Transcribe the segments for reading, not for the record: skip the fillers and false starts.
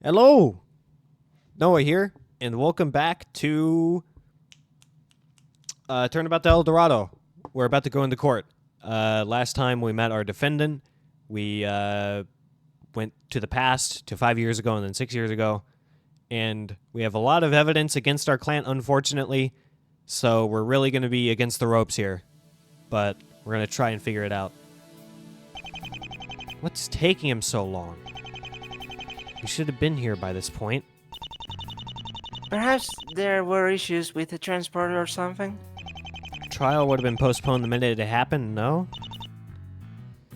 Hello! Noah here, and welcome back to Turnabout to El Dorado. We're about to go into court. Last time we met our defendant, we went to the past, to 5 years ago and then 6 years ago, and we have a lot of evidence against our client, unfortunately, so we're really going to be against the ropes here, but we're going to try and figure it out. What's taking him so long? We should have been here by this point. Perhaps there were issues with the transporter or something? Trial would have been postponed the minute it happened, no?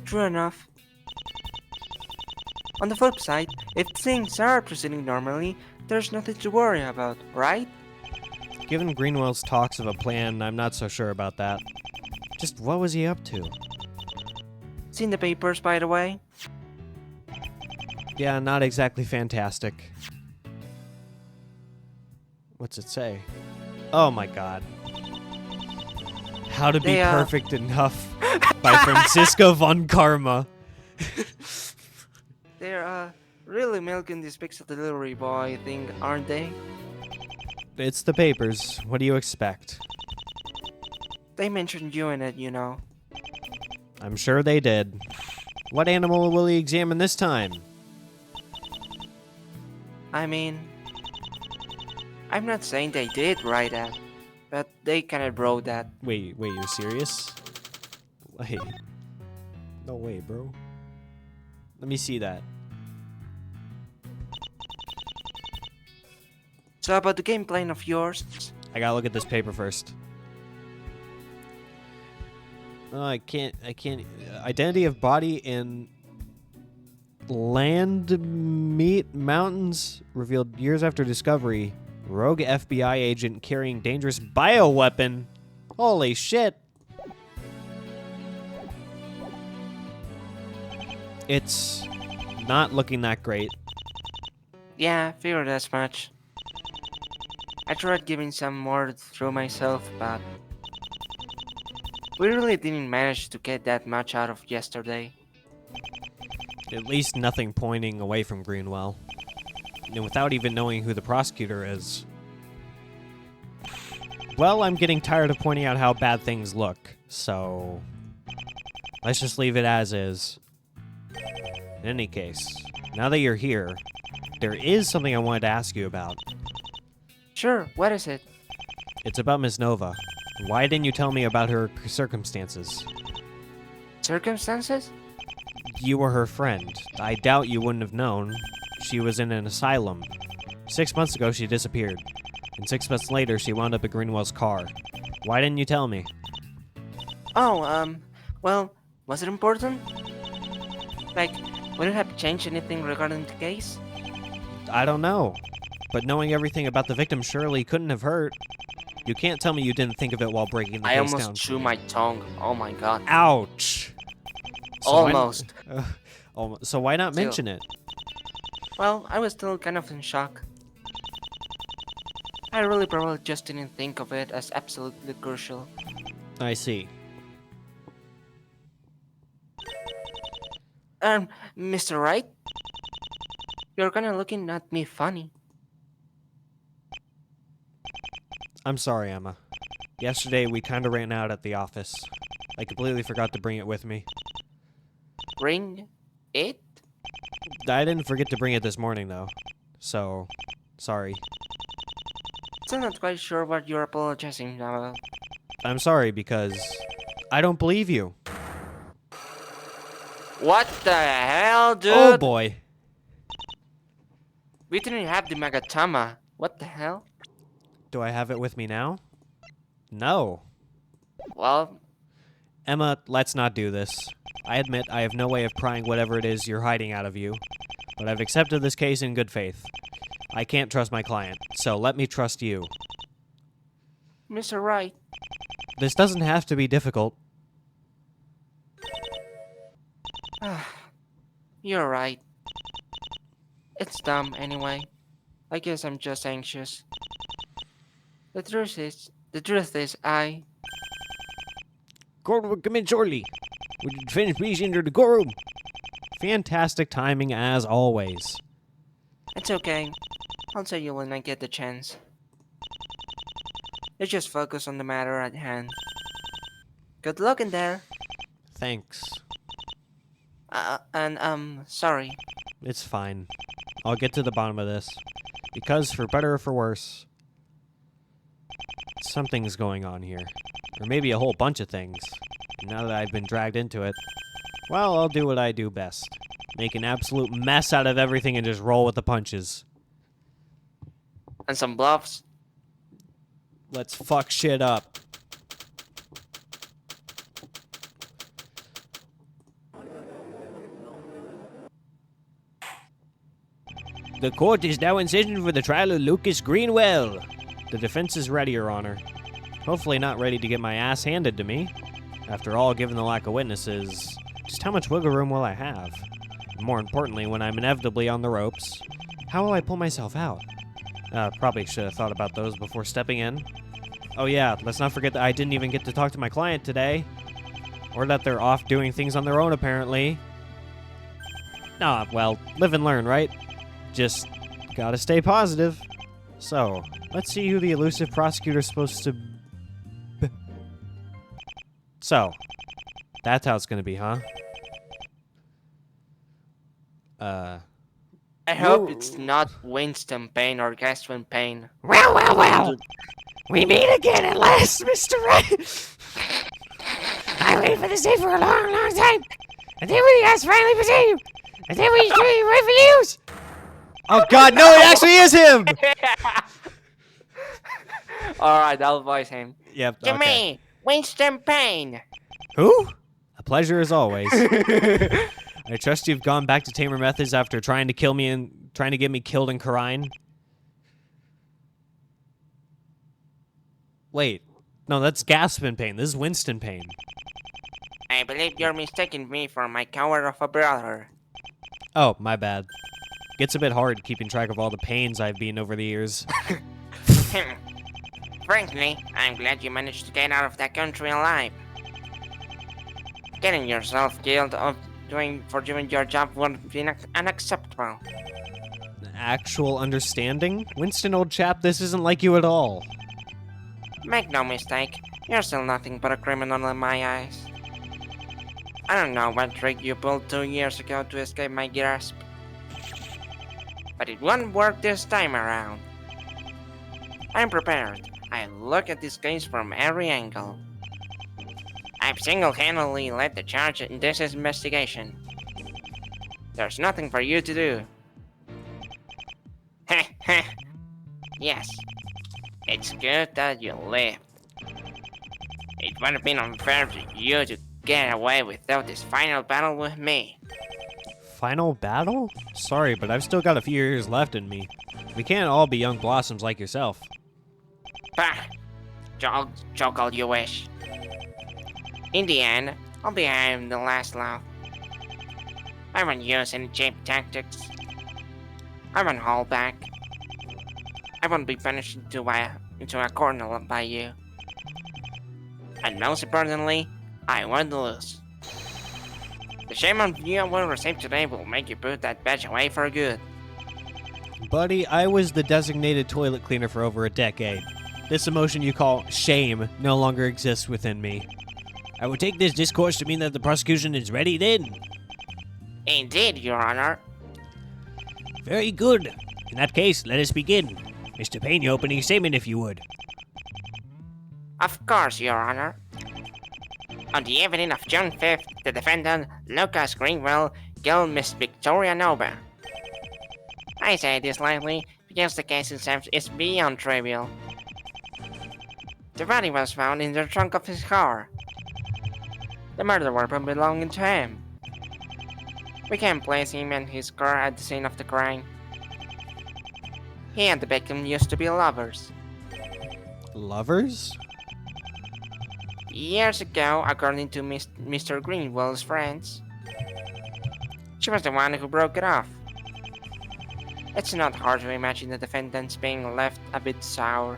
True enough. On the flip side, if things are proceeding normally, there's nothing to worry about, right? Given Greenwell's talks of a plan, I'm not so sure about that. Just what was he up to? Seen the papers, by the way? Yeah, not exactly fantastic. What's it say? Oh my god. How to be perfect enough by Francisco von Karma. They're really milking this pixel delivery boy thing, aren't they? It's the papers. What do you expect? They mentioned you in it, you know. I'm sure they did. What animal will he examine this time? I mean, I'm not saying they did write that, but they kinda wrote that. Wait, you're serious? Wait. No way, bro. Let me see that. So about the game plan of yours? I gotta look at this paper first. Oh, I can't. Identity of body in Land Meat Mountains revealed years after discovery. Rogue FBI agent carrying dangerous bioweapon. Holy shit. It's not looking that great. Yeah, figured as much. I tried giving some more through myself, but we really didn't manage to get that much out of yesterday. At least nothing pointing away from Greenwell. And without even knowing who the prosecutor is. Well, I'm getting tired of pointing out how bad things look, so let's just leave it as is. In any case, now that you're here, there is something I wanted to ask you about. Sure, what is it? It's about Miss Nova. Why didn't you tell me about her circumstances? Circumstances? You were her friend. I doubt you wouldn't have known. She was in an asylum. 6 months ago, she disappeared. And 6 months later, she wound up at Greenwell's car. Why didn't you tell me? Oh, well, was it important? Like, would it have changed anything regarding the case? I don't know. But knowing everything about the victim surely couldn't have hurt. You can't tell me you didn't think of it while breaking the I case down. almost chewed my tongue. Oh my god. Ouch! Almost. So why not mention it? Well, I was still kind of in shock. I really probably just didn't think of it as absolutely crucial. I see. Mr. Wright? You're kinda looking at me funny. I'm sorry, Emma. Yesterday, we kinda ran out at the office. I completely forgot to bring it with me. Bring it? I didn't forget to bring it this morning, though. So, sorry. Still not quite sure what you're apologizing about. I'm sorry because I don't believe you. What the hell, dude? Oh boy. We didn't have the Magatama. What the hell? Do I have it with me now? No. Well, Emma, let's not do this. I admit I have no way of prying whatever it is you're hiding out of you, but I've accepted this case in good faith. I can't trust my client, so let me trust you. Mr. Wright. This doesn't have to be difficult. You're right. It's dumb anyway. I guess I'm just anxious. The truth is, Court will come in shortly. Would you finish please enter the courtroom? Fantastic timing as always. It's okay. I'll tell you when I get the chance. Let's just focus on the matter at hand. Good luck in there. Thanks. Sorry. It's fine. I'll get to the bottom of this. Because, for better or for worse, something's going on here. Or maybe a whole bunch of things. And now that I've been dragged into it, well, I'll do what I do best. Make an absolute mess out of everything and just roll with the punches. And some bluffs. Let's fuck shit up. The court is now in session for the trial of Lucas Greenwell. The defense is ready, Your Honor. Hopefully not ready to get my ass handed to me. After all, given the lack of witnesses, just how much wiggle room will I have? And more importantly, when I'm inevitably on the ropes, how will I pull myself out? Probably should have thought about those before stepping in. Oh yeah, let's not forget that I didn't even get to talk to my client today. Or that they're off doing things on their own, apparently. Nah, well, live and learn, right? Just gotta stay positive. So, let's see who the elusive prosecutor's supposed to be. So, that's how it's gonna be, huh? I hope it's not Winston Payne or Gaston Payne. Well. We meet again at last, Mr. Right. I waited for this day for a long, long time. And then we guys finally became you. And then we really refuse. Oh God, no! It actually is him. All right, I'll voice him. Yep. To me, Winston Payne. Who? A pleasure as always. I trust you've gone back to tamer methods after trying to kill me and trying to get me killed in Karine. Wait, no, that's Gaspin Payne. This is Winston Payne. I believe you're mistaking me for my coward of a brother. Oh, my bad. Gets a bit hard keeping track of all the pains I've been over the years. Frankly, I'm glad you managed to get out of that country alive. Getting yourself killed for doing your job would be unacceptable. Actual understanding? Winston, old chap, this isn't like you at all. Make no mistake, you're still nothing but a criminal in my eyes. I don't know what trick you pulled 2 years ago to escape my grasp, but it won't work this time around. I'm prepared. I look at this case from every angle. I've single-handedly led the charge in this investigation. There's nothing for you to do. Heh heh. Yes. It's good that you lived. It would have been unfair to you to get away without this final battle with me. Final battle? Sorry, but I've still got a few years left in me. We can't all be young blossoms like yourself. Bah! Joke all you wish. In the end, I'll be having the last laugh. I won't use any cheap tactics. I won't hold back. I won't be punished into a corner by you. And most importantly, I won't lose. The shame on you will receive today will make you put that badge away for good. Buddy, I was the designated toilet cleaner for over a decade. This emotion you call shame no longer exists within me. I would take this discourse to mean that the prosecution is ready then. Indeed, Your Honor. Very good. In that case, let us begin. Mr. Payne, your opening statement, if you would. Of course, Your Honor. On the evening of June 5th, the defendant, Lucas Greenwell, killed Miss Victoria Nova. I say this lightly because the case itself is beyond trivial. The body was found in the trunk of his car. The murder weapon belonging to him. We can place him and his car at the scene of the crime. He and the victim used to be lovers. Lovers? Years ago, according to Mr. Greenwell's friends, she was the one who broke it off. It's not hard to imagine the defendants being left a bit sour.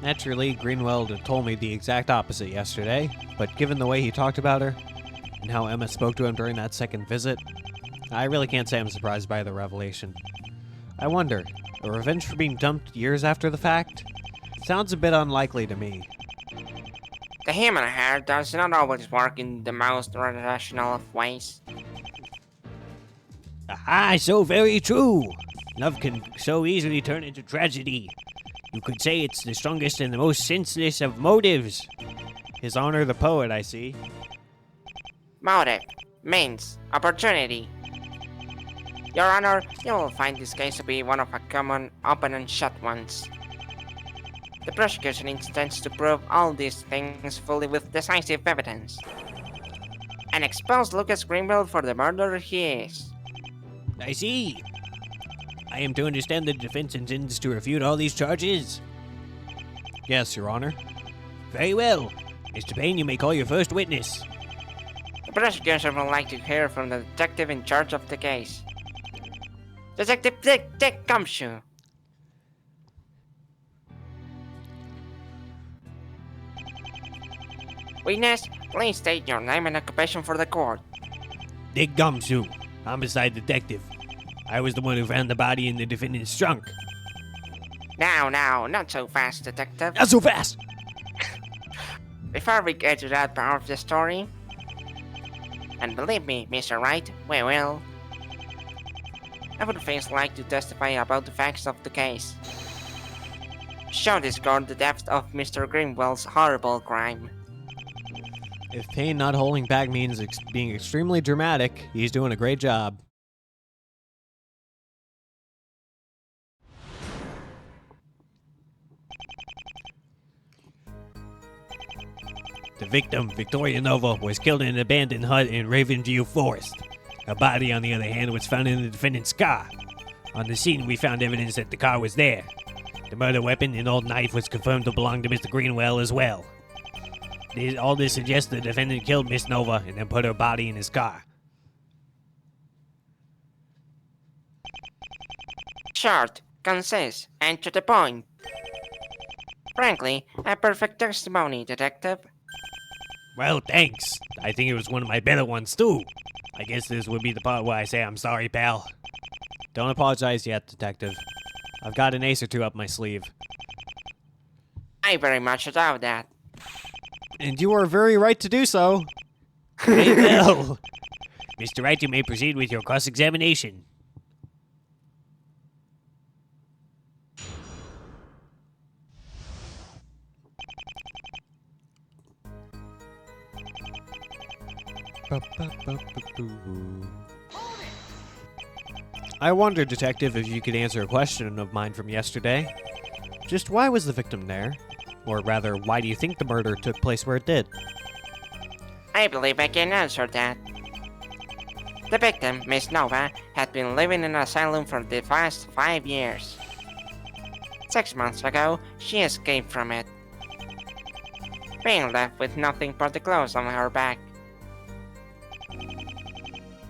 Naturally, Greenwell told me the exact opposite yesterday, but given the way he talked about her, and how Emma spoke to him during that second visit, I really can't say I'm surprised by the revelation. I wonder, a revenge for being dumped years after the fact? Sounds a bit unlikely to me. The human heart does not always work in the most rational of ways. Aha, so very true. Love can so easily turn into tragedy. You could say it's the strongest and the most senseless of motives. His Honor the Poet, I see. Motive, means, opportunity. Your Honor, you will find this case to be one of a common open and shut ones. The prosecution intends to prove all these things fully with decisive evidence. And expose Lucas Greenwell for the murderer he is. I see. I am to understand the defense intends to refute all these charges? Yes, Your Honor. Very well. Mr. Payne, you may call your first witness. The prosecution would like to hear from the detective in charge of the case. Detective Dick Gumshoe. Witness, please state your name and occupation for the court. Dick Gumshoe, homicide detective. I was the one who found the body in the defendant's trunk. Now, not so fast, detective. Not so fast! Before we get to that part of the story, and believe me, Mr. Wright, we will. I would first like to testify about the facts of the case. Show this court the depth of Mr. Greenwell's horrible crime. If Payne not holding back means being extremely dramatic, he's doing a great job. The victim, Victoria Nova, was killed in an abandoned hut in Ravenview Forest. Her body, on the other hand, was found in the defendant's car. On the scene, we found evidence that the car was there. The murder weapon, an old knife, was confirmed to belong to Mr. Greenwell as well. All this suggests the defendant killed Miss Nova and then put her body in his car. Short, concise, and to the point. Frankly, a perfect testimony, detective. Well, thanks. I think it was one of my better ones, too. I guess this would be the part where I say I'm sorry, pal. Don't apologize yet, Detective. I've got an ace or two up my sleeve. I very much doubt that. And you are very right to do so. Very well. Mr. Wright, you may proceed with your cross-examination. I wonder, Detective, if you could answer a question of mine from yesterday. Just why was the victim there? Or rather, why do you think the murder took place where it did? I believe I can answer that. The victim, Miss Nova, had been living in an asylum for the past 5 years. 6 months ago, she escaped from it, being left with nothing but the clothes on her back.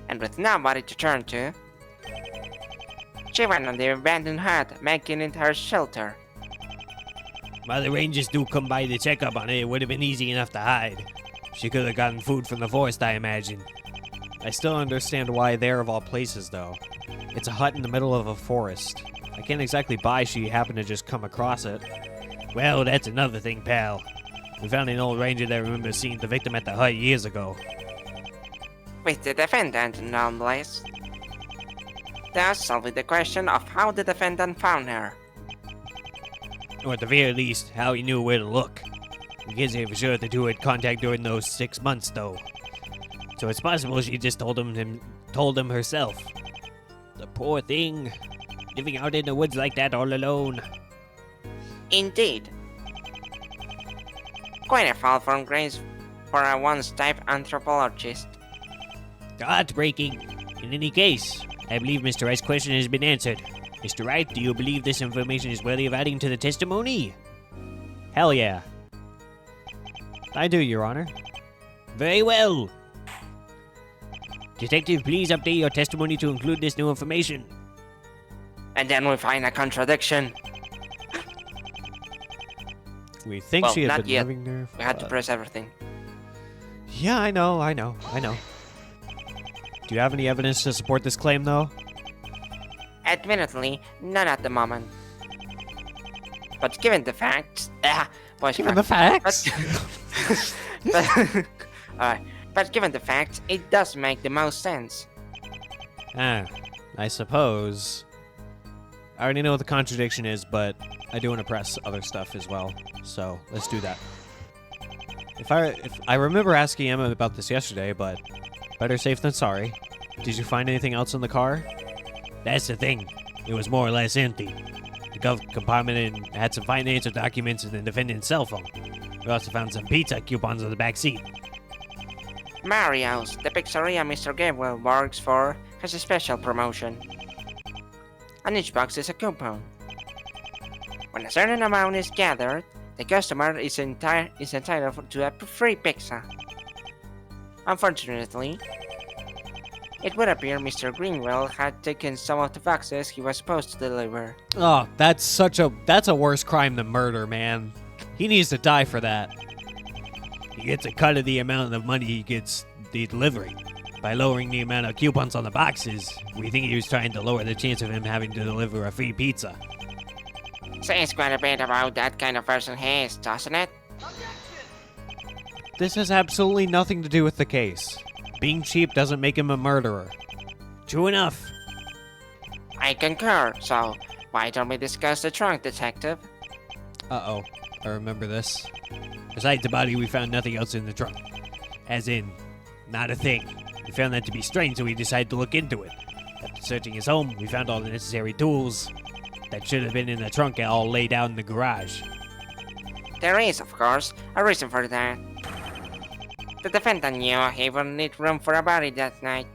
And with nobody to turn to, she went on the abandoned hut, making it her shelter. While the rangers do come by to check up on it, it would have been easy enough to hide. She could have gotten food from the forest, I imagine. I still understand why there of all places, though. It's a hut in the middle of a forest. I can't exactly buy she happened to just come across it. Well, that's another thing, pal. We found an old ranger that remembers seeing the victim at the hut years ago. With the defendant, nonetheless. Thus solving the question of how the defendant found her. Or at the very least, how he knew where to look. We can't say for sure the two had contact during those 6 months, though. So it's possible she just told him herself. The poor thing, living out in the woods like that all alone. Indeed. Quite a fall from grace for a once-type anthropologist. Heartbreaking. In any case, I believe Mr. Wright's question has been answered. Mr. Wright, do you believe this information is worthy of adding to the testimony? Hell yeah. I do, Your Honor. Very well. Detective, please update your testimony to include this new information. And then we find a contradiction. We think she had not been yet. living there. We had to press everything. Yeah, I know. Do you have any evidence to support this claim, though? Admittedly, not at the moment. But given the facts, Given the facts. but, but given the facts, it does make the most sense. I suppose. I already know what the contradiction is, but I do want to press other stuff as well. So let's do that. If I remember asking Emma about this yesterday, but better safe than sorry. Did you find anything else in the car? That's the thing. It was more or less empty. The glove compartment had some financial documents and the defendant's cell phone. We also found some pizza coupons on the back seat. Mario's, the pizzeria Mr. Gabriel works for, has a special promotion. On each box is a coupon. When a certain amount is gathered, the customer is entitled to a free pizza. Unfortunately, it would appear Mr. Greenwell had taken some of the boxes he was supposed to deliver. Oh, that's a worse crime than murder, man. He needs to die for that. He gets a cut of the amount of money he gets the delivery. By lowering the amount of coupons on the boxes, we think he was trying to lower the chance of him having to deliver a free pizza. Says quite a bit about that kind of person he is, doesn't it? This has absolutely nothing to do with the case. Being cheap doesn't make him a murderer. True enough. I concur, so why don't we discuss the trunk, Detective? Uh-oh. I remember this. Besides the body, we found nothing else in the trunk. As in, not a thing. We found that to be strange, so we decided to look into it. After searching his home, we found all the necessary tools that should have been in the trunk and all laid out in the garage. There is, of course, a reason for that. The defendant knew he would need room for a body that night.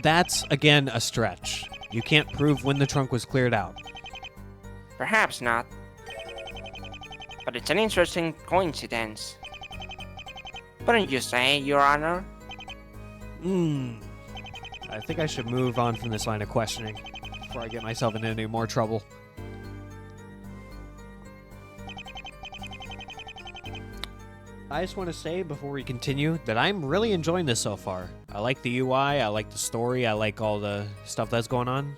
That's, again, a stretch. You can't prove when the trunk was cleared out. Perhaps not. But it's an interesting coincidence. Wouldn't you say, Your Honor? I think I should move on from this line of questioning before I get myself into any more trouble. I just want to say before we continue that I'm really enjoying this so far. I like the UI, I like the story, I like all the stuff that's going on.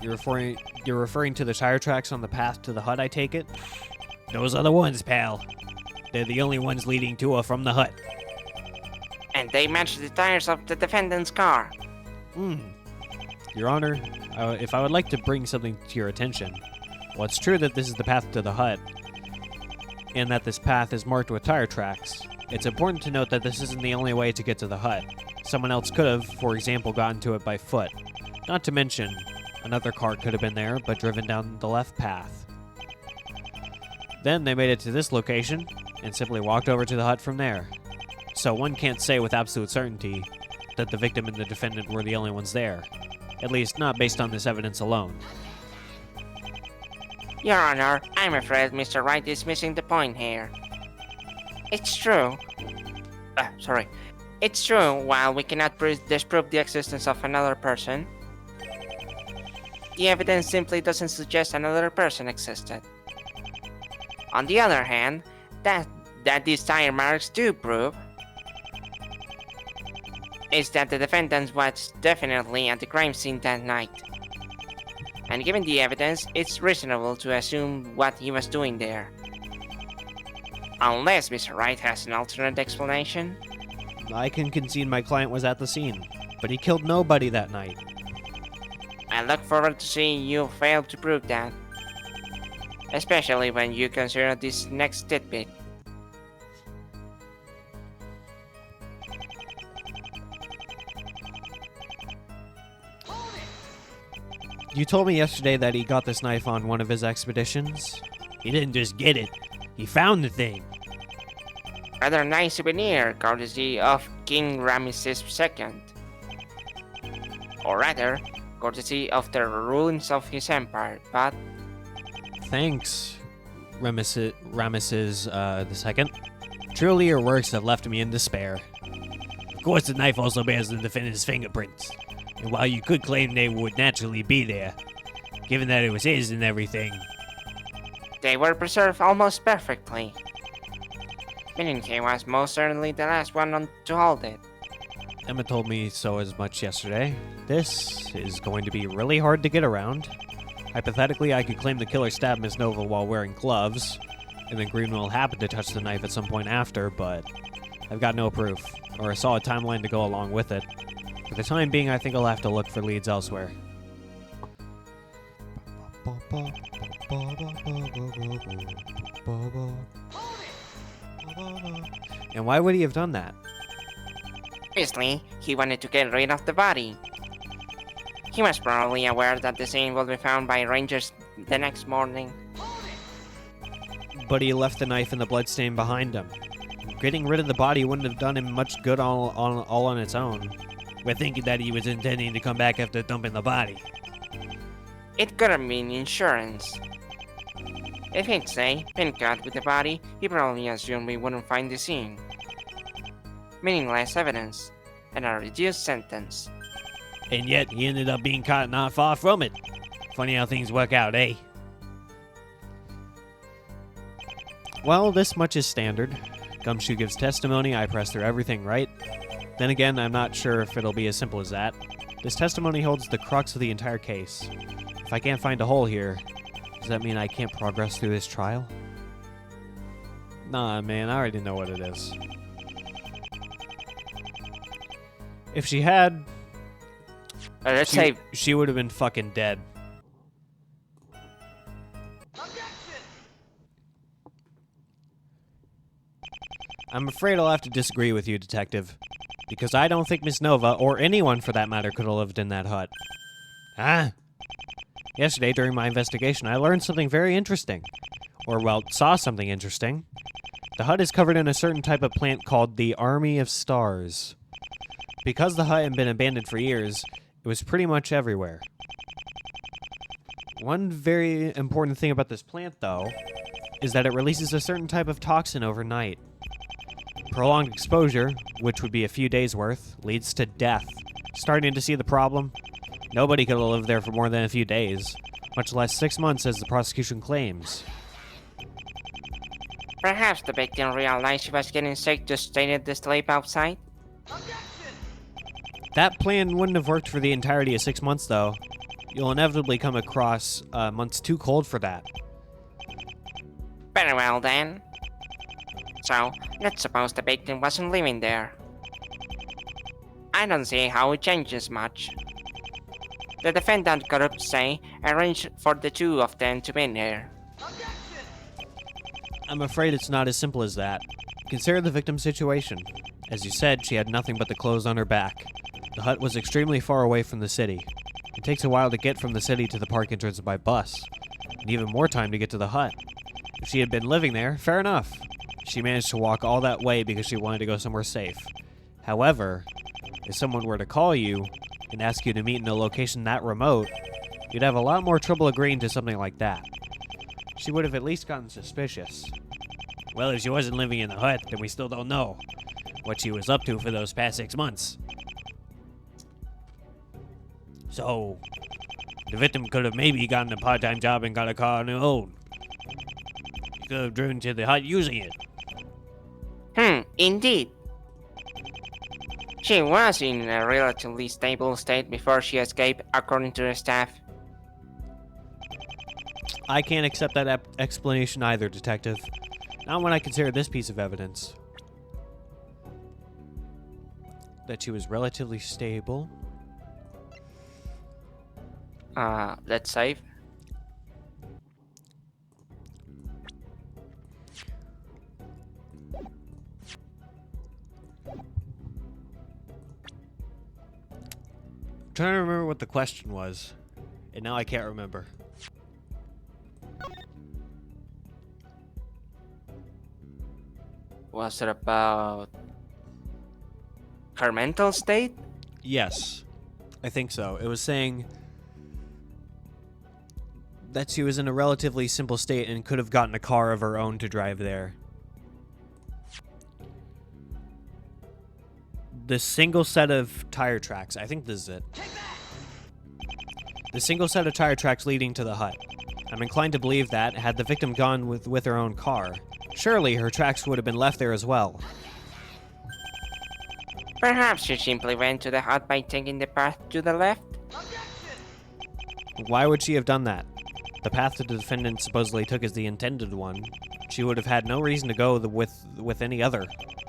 You're referring to the tire tracks on the path to the hut, I take it? Those are the ones, pal. They're the only ones leading to or from the hut. And they match the tires of the defendant's car. Your Honor, if I would like to bring something to your attention. Well, it's true that this is the path to the hut, and that this path is marked with tire tracks. It's important to note that this isn't the only way to get to the hut. Someone else could have, for example, gotten to it by foot. Not to mention, another car could have been there, but driven down the left path. Then they made it to this location, and simply walked over to the hut from there. So one can't say with absolute certainty that the victim and the defendant were the only ones there. At least not based on this evidence alone. Your Honor, I'm afraid Mr. Wright is missing the point here. It's true. It's true, while we cannot disprove the existence of another person, the evidence simply doesn't suggest another person existed. On the other hand, that these tire marks do prove is that the defendant was definitely at the crime scene that night. And given the evidence, it's reasonable to assume what he was doing there. Unless Mr. Wright has an alternate explanation. I can concede my client was at the scene, but he killed nobody that night. I look forward to seeing you fail to prove that. Especially when you consider this next tidbit. You told me yesterday that he got this knife on one of his expeditions. He didn't just get it. He found the thing. Rather nice souvenir, courtesy of King Ramesses II. Or rather, courtesy of the ruins of his empire, but... Thanks, Ramesses II. Truly your works have left me in despair. Of course, the knife also bears the defendant's fingerprints. And while you could claim they would naturally be there, given that it was his and everything... They were preserved almost perfectly. Meaning he was most certainly the last one to hold it. Emma told me so as much yesterday. This is going to be really hard to get around. Hypothetically, I could claim the killer stabbed Miss Nova while wearing gloves, and then Greenwell happened to touch the knife at some point after, but I've got no proof, or a solid timeline to go along with it. For the time being, I think I'll have to look for leads elsewhere. And why would he have done that? Obviously, he wanted to get rid of the body. He was probably aware that the scene will be found by rangers the next morning. But he left the knife and the bloodstain behind him. Getting rid of the body wouldn't have done him much good all on its own. We're thinking that he was intending to come back after dumping the body. It could have been insurance. If he'd say, been caught with the body, he probably assumed we wouldn't find the scene. Meaningless evidence, and a reduced sentence. And yet, he ended up being caught not far from it. Funny how things work out, eh? Well, this much is standard. Gumshoe gives testimony, I press through everything, right? Then again, I'm not sure if it'll be as simple as that. This testimony holds the crux of the entire case. If I can't find a hole here, does that mean I can't progress through this trial? Nah, man, I already know what it is. If she had, Let's say, she would have been fucking dead. I'm afraid I'll have to disagree with you, Detective. Because I don't think Miss Nova, or anyone for that matter, could have lived in that hut. Huh? Yesterday, during my investigation, I learned something very interesting. Or, well, saw something interesting. The hut is covered in a certain type of plant called the Army of Stars. Because the hut had been abandoned for years, it was pretty much everywhere. One very important thing about this plant, though, is that it releases a certain type of toxin overnight. Prolonged exposure, which would be a few days' worth, leads to death. Starting to see the problem? Nobody could have lived there for more than a few days, much less 6 months as the prosecution claims. perhaps the victim realized she was getting sick, just stayed to sleep outside? That plan wouldn't have worked for the entirety of 6 months, though. You'll inevitably come across months too cold for that. Very well then. So, let's suppose the victim wasn't living there. I don't see how it changes much. The defendant could have, say, arranged for the two of them to be there. I'm afraid it's not as simple as that. Consider the victim's situation. As you said, she had nothing but the clothes on her back. The hut was extremely far away from the city. It takes a while to get from the city to the park entrance by bus, and even more time to get to the hut. If she had been living there, fair enough. She managed to walk all that way because she wanted to go somewhere safe. However, if someone were to call you and ask you to meet in a location that remote, you'd have a lot more trouble agreeing to something like that. She would have at least gotten suspicious. Well, if she wasn't living in the hut, then we still don't know what she was up to for those past 6 months. So, the victim could have maybe gotten a part-time job and got a car on her own. She could have driven to the hut using it. Indeed. She was in a relatively stable state before she escaped, according to the staff. I can't accept that explanation either, Detective. Not when I consider this piece of evidence. That she was relatively stable. Let's save. I'm trying to remember what the question was, and now I can't remember. Was it about her mental state? Yes, I think so. It was saying that she was in a relatively simple state and could have gotten a car of her own to drive there. The single set of tire tracks, I think this is it. The single set of tire tracks leading to the hut. I'm inclined to believe that, had the victim gone with her own car, surely her tracks would have been left there as well. Perhaps you simply went to the hut by taking the path to the left? Why would she have done that? The path the defendant supposedly took is the intended one. She would have had no reason to go with any other.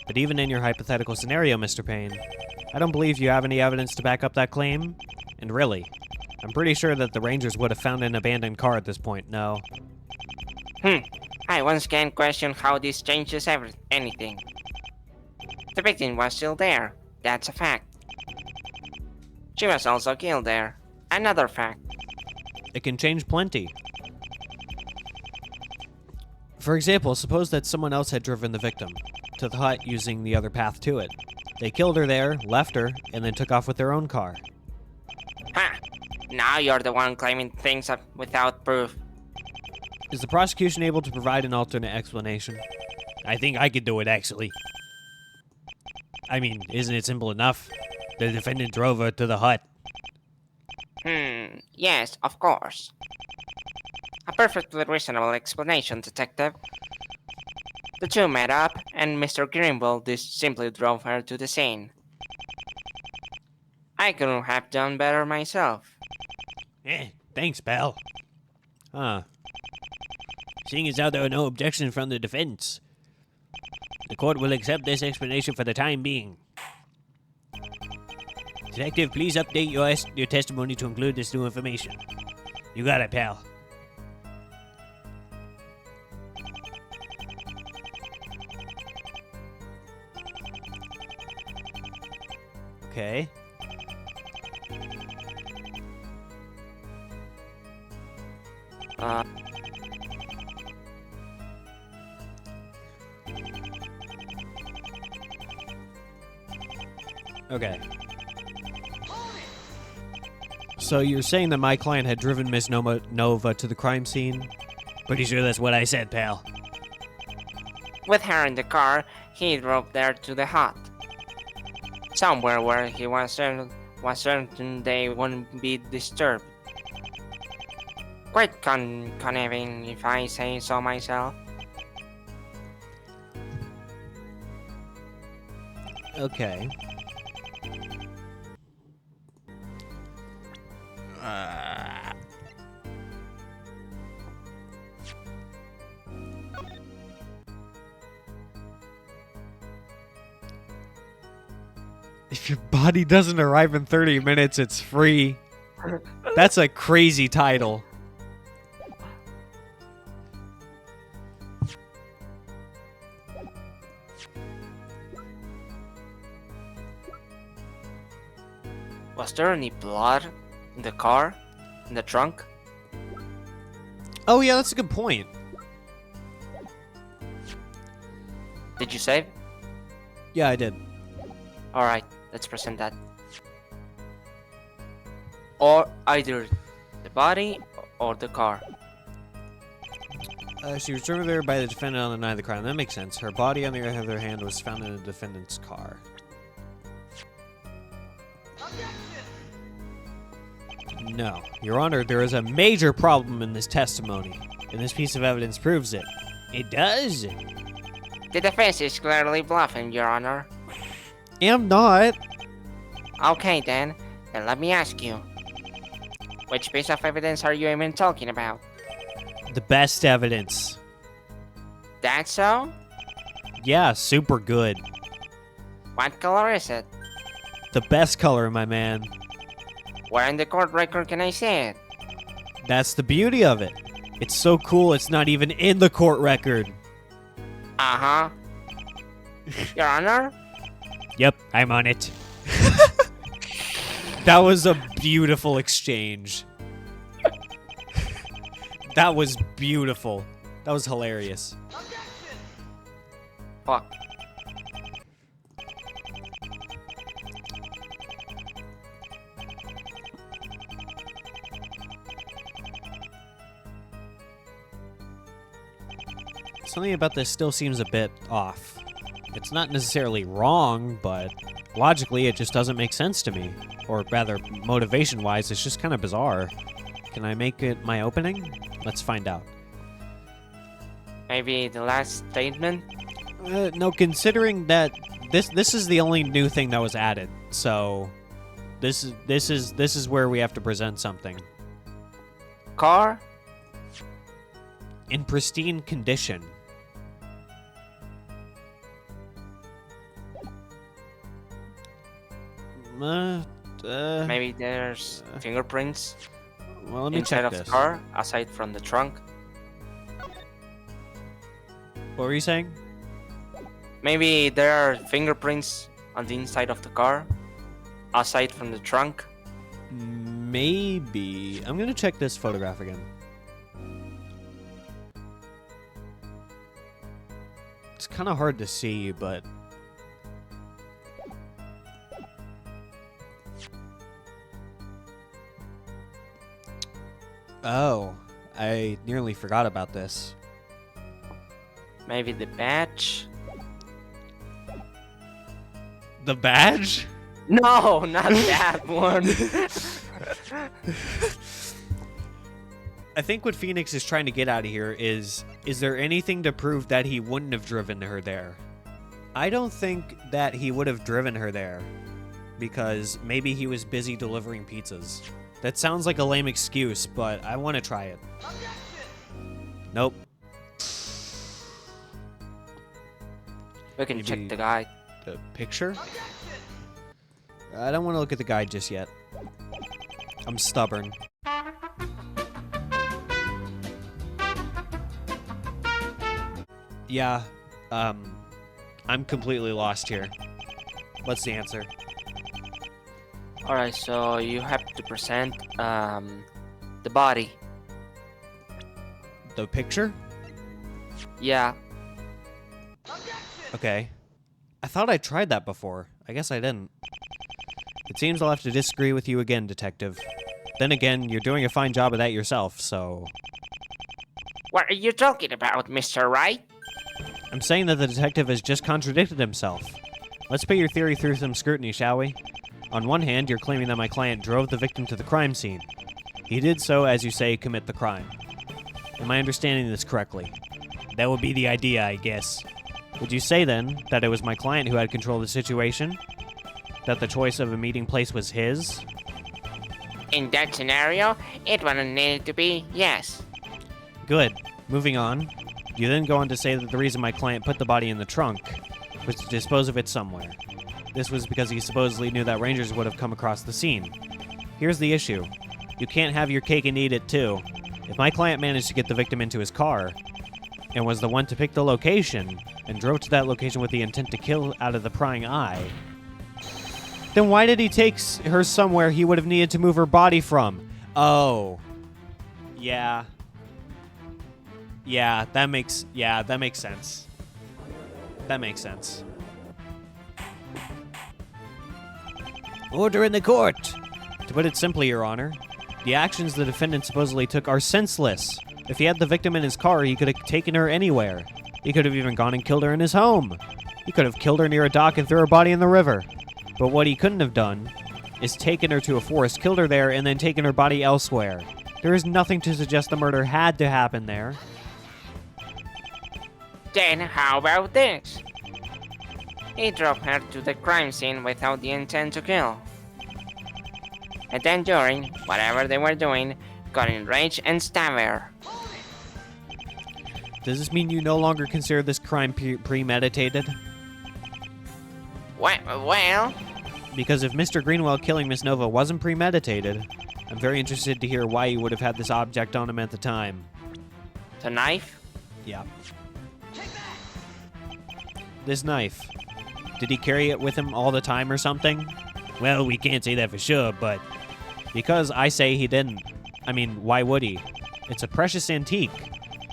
But even in your hypothetical scenario, Mr. Payne, I don't believe you have any evidence to back up that claim. And really, I'm pretty sure that the Rangers would have found an abandoned car at this point, no? I once again question how this changes anything. The victim was still there. That's a fact. She was also killed there. Another fact. It can change plenty. For example, suppose that someone else had driven the victim to the hut using the other path to it. They killed her there, left her, and then took off with their own car. Ha! Now you're the one claiming things up without proof. Is the prosecution able to provide an alternate explanation? I think I could do it, actually. I mean, isn't it simple enough? The defendant drove her to the hut. Yes, of course. A perfectly reasonable explanation, Detective. The two met up, and Mr. Greenwell just simply drove her to the scene. I couldn't have done better myself. Thanks, pal. Huh. Seeing as how there are no objections from the defense, the court will accept this explanation for the time being. Detective, please update your testimony to include this new information. You got it, pal. Okay. Okay. So you're saying that my client had driven Miss Nova to the crime scene? Pretty sure that's what I said, pal. With her in the car, he drove there to the hut. Somewhere where he was certain they wouldn't be disturbed. Quite conniving, if I say so myself. Okay. If your body doesn't arrive in 30 minutes, it's free. That's a crazy title. Was there any blood in the car? In the trunk? Oh yeah, that's a good point. Did you save? Yeah, I did. Alright, let's present that. Or either the body or the car. She was driven there by the defendant on the night of the crime. That makes sense. Her body, on the other hand, was found in the defendant's car. No. Your Honor, there is a major problem in this testimony, and this piece of evidence proves it. It does? The defense is clearly bluffing, Your Honor. Am not. Okay then let me ask you. Which piece of evidence are you even talking about? The best evidence. That so? Yeah, super good. What color is it? The best color, my man. Where in the court record can I see it? That's the beauty of it. It's so cool it's not even in the court record. Uh-huh. Your Honor? Yep, I'm on it. That was a beautiful exchange. That was beautiful. That was hilarious. Fuck. Something about this still seems a bit off. It's not necessarily wrong, but logically it just doesn't make sense to me. Or rather, motivation-wise, it's just kind of bizarre. Can I make it my opening? Let's find out. Maybe the last statement? No, considering that this is the only new thing that was added, so this is where we have to present something Car? in pristine condition. Maybe there's fingerprints Well, let me inside check of this. the car, aside from the trunk. What were you saying? Maybe there are fingerprints on the inside of the car, aside from the trunk. Maybe. I'm gonna check this photograph again. It's kind of hard to see, but oh, I nearly forgot about this. Maybe the badge? The badge? No, not that one. I think what Phoenix is trying to get out of here is there anything to prove that he wouldn't have driven her there? I don't think that he would have driven her there because maybe he was busy delivering pizzas. That sounds like a lame excuse, but I want to try it. Nope. We can Maybe check the guide. the picture? I don't want to look at the guide just yet. I'm stubborn. Yeah, I'm completely lost here. What's the answer? Alright, so you have to present the body. The picture? Yeah. Okay. I thought I tried that before. I guess I didn't. It seems I'll have to disagree with you again, Detective. Then again, you're doing a fine job of that yourself, so... What are you talking about, Mr. Wright? I'm saying that the detective has just contradicted himself. Let's put your theory through some scrutiny, shall we? On one hand, you're claiming that my client drove the victim to the crime scene. He did so, as you say, commit the crime. Am I understanding this correctly? That would be the idea, I guess. Would you say, then, that it was my client who had control of the situation? That the choice of a meeting place was his? In that scenario, it wouldn't need to be yes. Good. Moving on. You then go on to say that the reason my client put the body in the trunk was to dispose of it somewhere. This was because he supposedly knew that rangers would have come across the scene. Here's the issue. You can't have your cake and eat it too. If my client managed to get the victim into his car, and was the one to pick the location, and drove to that location with the intent to kill out of the prying eye, then why did he take her somewhere he would have needed to move her body from? Oh. Yeah. Yeah, that makes sense. That makes sense. Order in the court. To put it simply, Your Honor, the actions the defendant supposedly took are senseless. If he had the victim in his car, he could have taken her anywhere. He could have even gone and killed her in his home. He could have killed her near a dock and threw her body in the river. But what he couldn't have done is taken her to a forest, killed her there, and then taken her body elsewhere. There is nothing to suggest the murder had to happen there. Then how about this? He drove her to the crime scene without the intent to kill. And then during whatever they were doing, got enraged and stabbed her. Does this mean you no longer consider this crime premeditated? Well, Because if Mr. Greenwell killing Miss Nova wasn't premeditated, I'm very interested to hear why you would have had this object on him at the time. the knife? Yeah. This knife. Did he carry it with him all the time or something? Well, we can't say that for sure, but Because I say he didn't. I mean, why would he? It's a precious antique.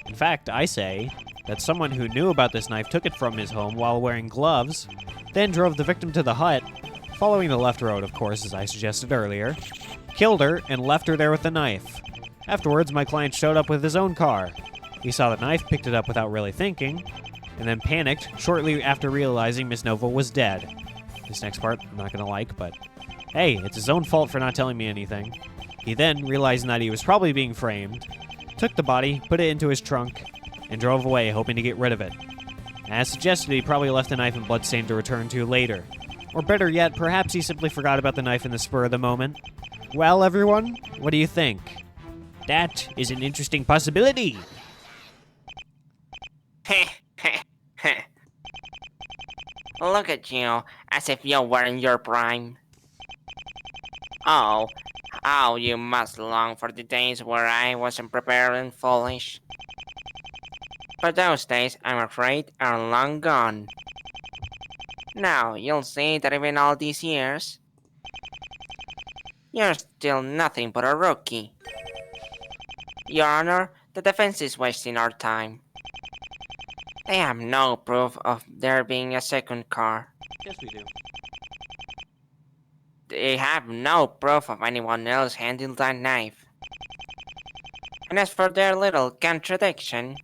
In fact, I say that someone who knew about this knife took it from his home while wearing gloves, then drove the victim to the hut, following the left road, of course, as I suggested earlier, killed her, and left her there with the knife. Afterwards, my client showed up with his own car. He saw the knife, picked it up without really thinking, and then panicked shortly after realizing Miss Nova was dead. This next part, I'm not going to like, but hey, it's his own fault for not telling me anything. He then, realizing that he was probably being framed, took the body, put it into his trunk, and drove away, hoping to get rid of it. As suggested, he probably left the knife and bloodstain to return to later. Or better yet, perhaps he simply forgot about the knife in the spur of the moment. Well, everyone, what do you think? That is an interesting possibility. Look at you, as if you were in your prime. Oh, you must long for the days where I was unprepared and foolish. But those days, I'm afraid, are long gone. Now, you'll see that even all these years, you're still nothing but a rookie. Your Honor, the defense is wasting our time. They have no proof of there being a second car. Yes, we do. They have no proof of anyone else handling that knife. And as for their little contradiction,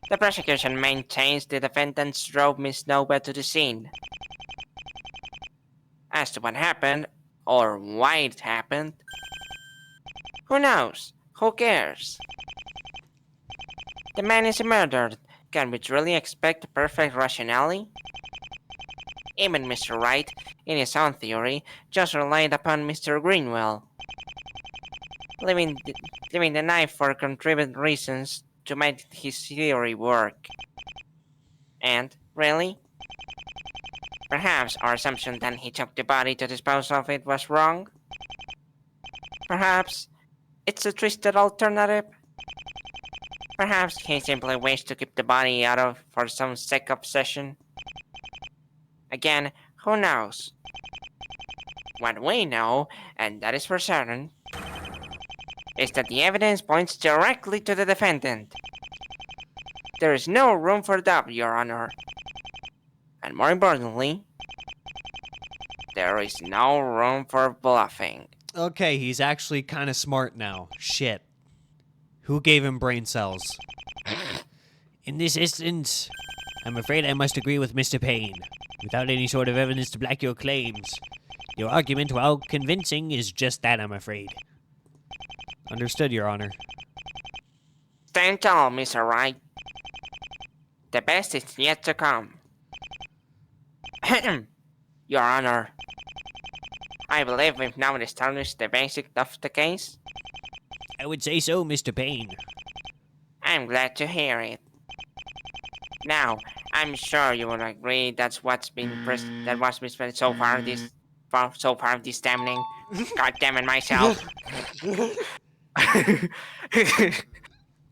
the prosecution maintains the defendants drove Miss Nova to the scene. As to what happened, or why it happened, who knows? Who cares? The man is murdered. Can we truly expect perfect rationality? Even Mr. Wright, in his own theory, just relied upon Mr. Greenwell, leaving the knife for contrived reasons to make his theory work. And, really? Perhaps our assumption that he took the body to dispose of it was wrong? Perhaps it's a twisted alternative? Perhaps he simply wished to keep the body out of for some sick obsession? Again, who knows? What we know, and that is for certain, is that the evidence points directly to the defendant. There is no room for doubt, Your Honor. And more importantly, there is no room for bluffing. Okay, he's actually kind of smart now. Shit. Who gave him brain cells? In this instance, I'm afraid I must agree with Mr. Payne. Without any sort of evidence to back your claims, your argument, while convincing, is just that, I'm afraid. Understood, Your Honor. Stand tall, Mr. Wright. The best is yet to come. Your Honor, I believe we've now established the basics of the case. I would say so, Mr. Payne. I'm glad to hear it. Now, I'm sure you will agree that's what's been said so far this damning. God damn it myself.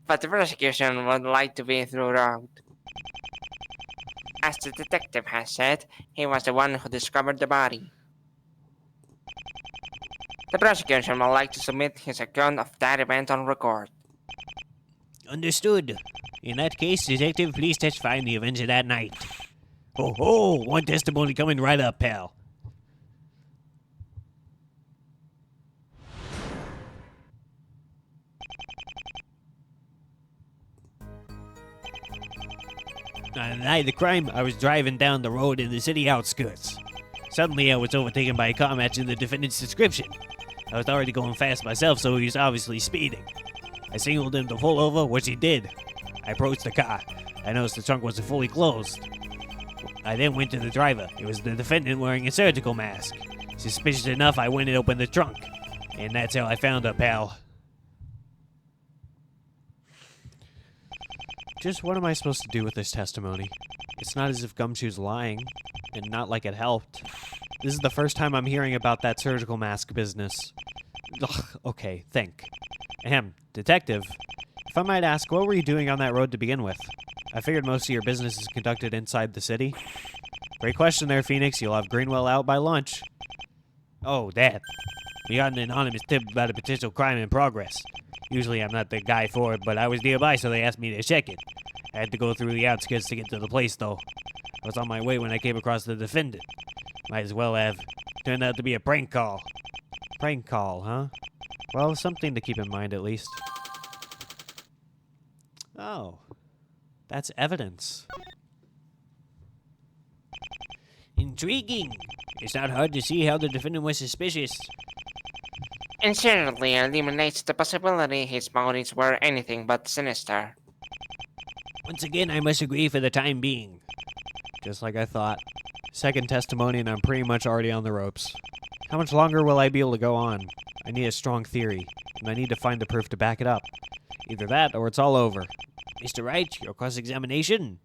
But the prosecution would like to be thrown out. As the detective has said, he was the one who discovered the body. The prosecution would like to submit his account of that event on record. Understood. In that case, Detective, please testify in the events of that night. Ho ho! One testimony coming right up, pal. On the night of the crime, I was driving down the road in the city outskirts. Suddenly, I was overtaken by a car matching the defendant's description. I was already going fast myself, so he was obviously speeding. I signaled him to pull over, which he did. I approached the car. I noticed the trunk wasn't fully closed. I then went to the driver. It was the defendant wearing a surgical mask. Suspicious enough, I went and opened the trunk. And that's how I found her, pal. Just what am I supposed to do with this testimony? It's not as if Gumshoe's lying, and not like it helped. This is the first time I'm hearing about that surgical mask business. Ugh, okay, think. Ahem, detective. If I might ask, what were you doing on that road to begin with? I figured most of your business is conducted inside the city. Great question there, Phoenix. You'll have Greenwell out by lunch. Oh, that. We got an anonymous tip about a potential crime in progress. Usually I'm not the guy for it, but I was nearby, so they asked me to check it. I had to go through the outskirts to get to the place, though. I was on my way when I came across the defendant. Might as well have. Turned out to be a prank call. Prank call, huh? Well, something to keep in mind at least. Oh. That's evidence. Intriguing. It's not hard to see how the defendant was suspicious. And certainly eliminates the possibility his motives were anything but sinister. Once again, I must agree for the time being. Just like I thought. Second testimony, and I'm pretty much already on the ropes. How much longer will I be able to go on? I need a strong theory, and I need to find the proof to back it up. Either that, or it's all over. Mr. Wright, your cross-examination.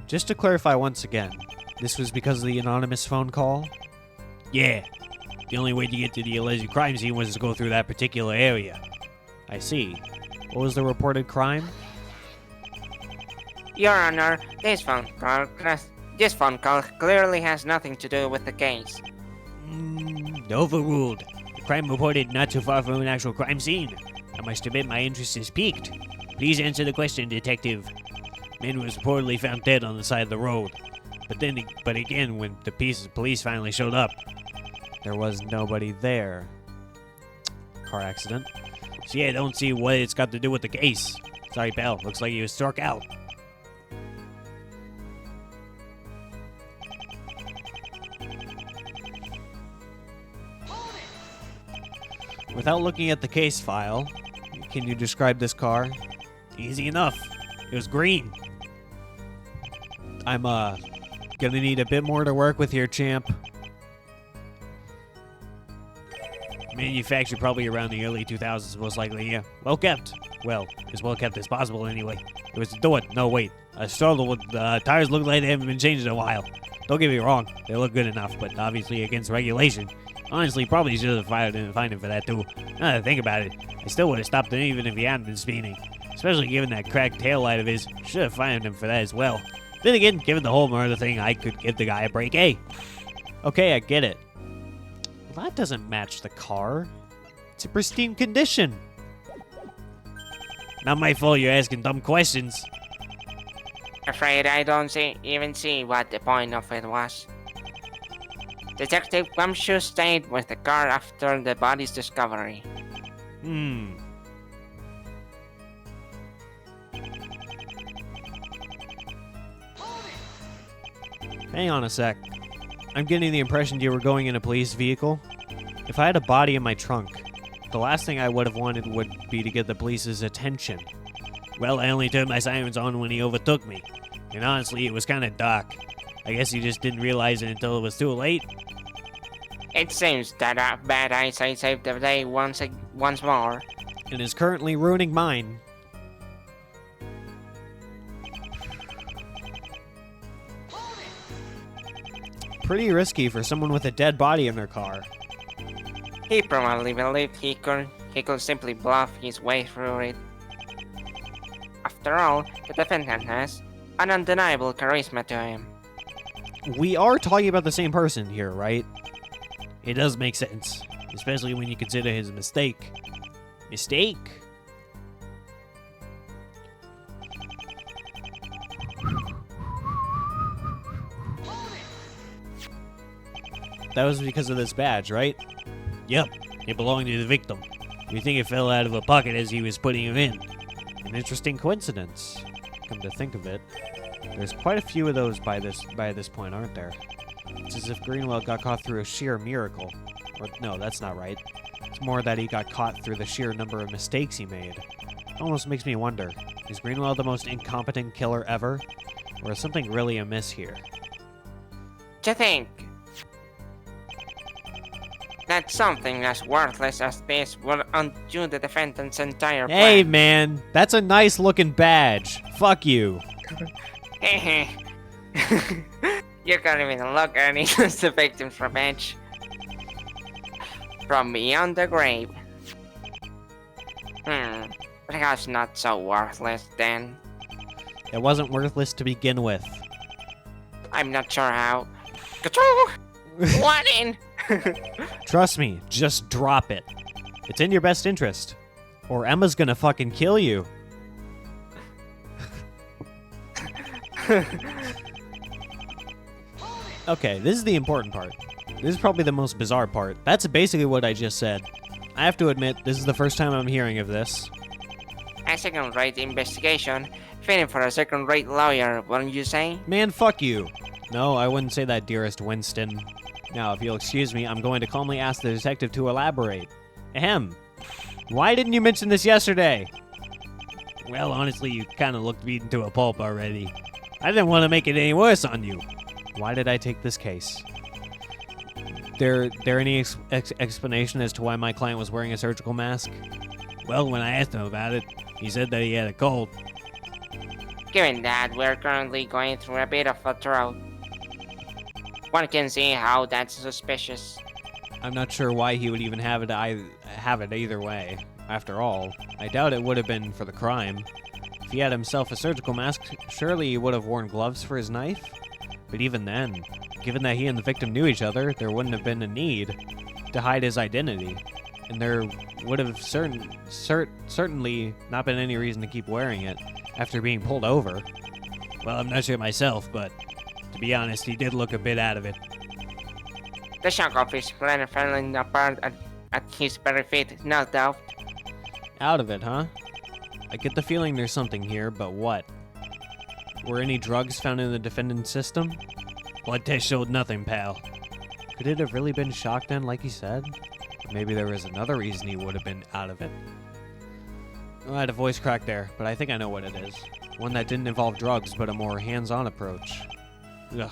Just to clarify once again, this was because of the anonymous phone call? Yeah. The only way to get to the alleged crime scene was to go through that particular area. I see. What was the reported crime? Your Honor, this phone call clearly has nothing to do with the case. Overruled. The crime reported not too far from an actual crime scene. I must admit my interest is piqued. Please answer the question, Detective. Man was reportedly found dead on the side of the road. But again, when the police finally showed up, There was nobody there. Car accident. so yeah, I don't see what it's got to do with the case. Sorry, pal. Looks like he was struck out. Without looking at the case file, can you describe this car? Easy enough. It was green. I'm, gonna need a bit more to work with here, champ. Manufactured probably around the early 2000s, most likely, yeah. Well kept. Well, as well kept as possible, anyway. It was the door. No, wait. I struggled with the tires look like they haven't been changed in a while. Don't get me wrong. They look good enough, but obviously against regulation. Honestly, probably should have fined him for that, too. Now that I think about it, I still would have stopped him even if he hadn't been speeding. Especially given that cracked taillight of his. Should have fined him for that as well. Then again, given the whole murder thing, I could give the guy a break, eh? Okay, I get it. Well, that doesn't match the car. It's in pristine condition. Not my fault you're asking dumb questions. Afraid I don't even see what the point of it was. Detective Gumshoe stayed with the car after the body's discovery. Hang on a sec. I'm getting the impression you were going in a police vehicle. If I had a body in my trunk, the last thing I would have wanted would be to get the police's attention. Well, I only turned my sirens on when he overtook me. And honestly, it was kind of dark. I guess he just didn't realize it until it was too late. It seems that our bad eyesight saved the day once more. And is currently ruining mine. Pretty risky for someone with a dead body in their car. He probably believed he could simply bluff his way through it. After all, the defendant has an undeniable charisma to him. We are talking about the same person here, right? It does make sense, especially when you consider his mistake. Mistake? That was because of this badge, right? Yep, it belonged to the victim. We think it fell out of a pocket as he was putting him in. An interesting coincidence. Come to think of it, there's quite a few of those by this point, aren't there? It's as if Greenwell got caught through a sheer miracle. Or no, that's not right. It's more that he got caught through the sheer number of mistakes he made. It almost makes me wonder, is Greenwell the most incompetent killer ever? Or is something really amiss here? To think that something as worthless as this will undo the defendant's entire plan. Hey man, that's a nice looking badge. Fuck you. You can't even look at it as the victim's revenge. From beyond the grave. Perhaps not so worthless then. It wasn't worthless to begin with. I'm not sure how. What in? Trust me, just drop it. It's in your best interest. Or Emma's gonna fucking kill you. Okay, this is the important part. This is probably the most bizarre part. That's basically what I just said. I have to admit, this is the first time I'm hearing of this. A second-rate investigation Fitting for a second-rate lawyer, wouldn't you say? Man, fuck you. No, I wouldn't say that, dearest Winston. Now, if you'll excuse me, I'm going to calmly ask the detective to elaborate. Ahem. Why didn't you mention this yesterday? Well, honestly, you kind of looked beaten to a pulp already. I didn't want to make it any worse on you. Why did I take this case? There any explanation as to why my client was wearing a surgical mask? Well, when I asked him about it, he said that he had a cold. Given that we're currently going through a bit of a drought, one can see how that's suspicious. I'm not sure why he would even have it either way. After all, I doubt it would have been for the crime. If he had himself a surgical mask, surely he would have worn gloves for his knife? But even then, given that he and the victim knew each other, there wouldn't have been a need to hide his identity. And there would have certainly not been any reason to keep wearing it after being pulled over. Well, I'm not sure myself, but to be honest, he did look a bit out of it. The shock of his plan falling apart at his very feet, no doubt. Out of it, huh? I get the feeling there's something here, but what? Were any drugs found in the defendant's system? Blood test showed nothing, pal. Could it have really been shock then, like he said? Maybe there was another reason he would have been out of it. Oh, I had a voice crack there, but I think I know what it is. One that didn't involve drugs, but a more hands-on approach. Ugh.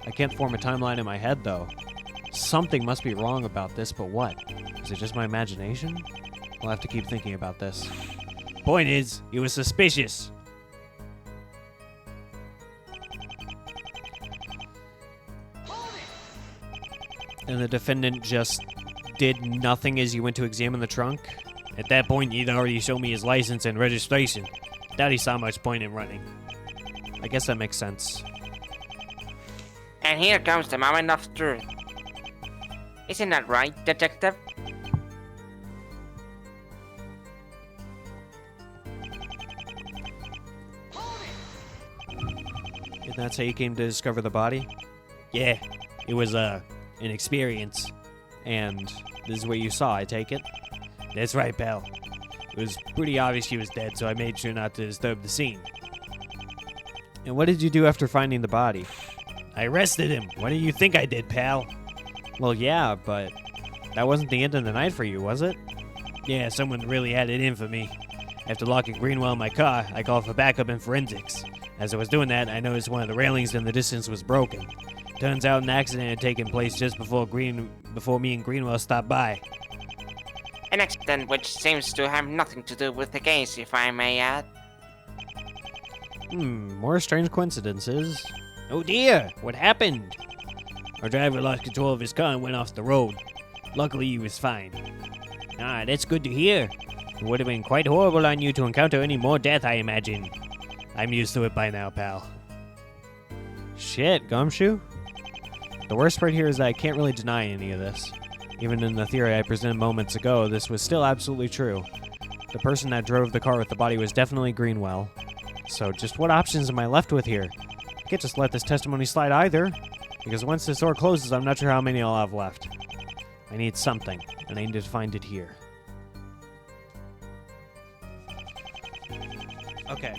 I can't form a timeline in my head, though. Something must be wrong about this, but what? Is it just my imagination? I'll have to keep thinking about this. Point is, he was suspicious. And the defendant just did nothing as you went to examine the trunk? At that point, he'd already shown me his license and registration. Doubt he saw much point in running. I guess that makes sense. And here comes the moment of truth. Isn't that right, detective? And that's how you came to discover the body? Yeah, it was, an experience. And this is what you saw, I take it? That's right, pal. It was pretty obvious she was dead, so I made sure not to disturb the scene. And what did you do after finding the body? I arrested him. What do you think I did, pal? Well, yeah, but that wasn't the end of the night for you, was it? Yeah, someone really had it in for me. After locking Greenwell in my car, I called for backup and forensics. As I was doing that, I noticed one of the railings in the distance was broken. Turns out an accident had taken place just before me and Greenwell stopped by. An accident which seems to have nothing to do with the case, if I may add. More strange coincidences. Oh dear, what happened? Our driver lost control of his car and went off the road. Luckily, he was fine. Ah, that's good to hear. It would have been quite horrible on you to encounter any more death, I imagine. I'm used to it by now, pal. Shit, Gumshoe? The worst part here is that I can't really deny any of this. Even in the theory I presented moments ago, this was still absolutely true. The person that drove the car with the body was definitely Greenwell. So just what options am I left with here? I can't just let this testimony slide either, because once this door closes, I'm not sure how many I'll have left. I need something, and I need to find it here. Okay.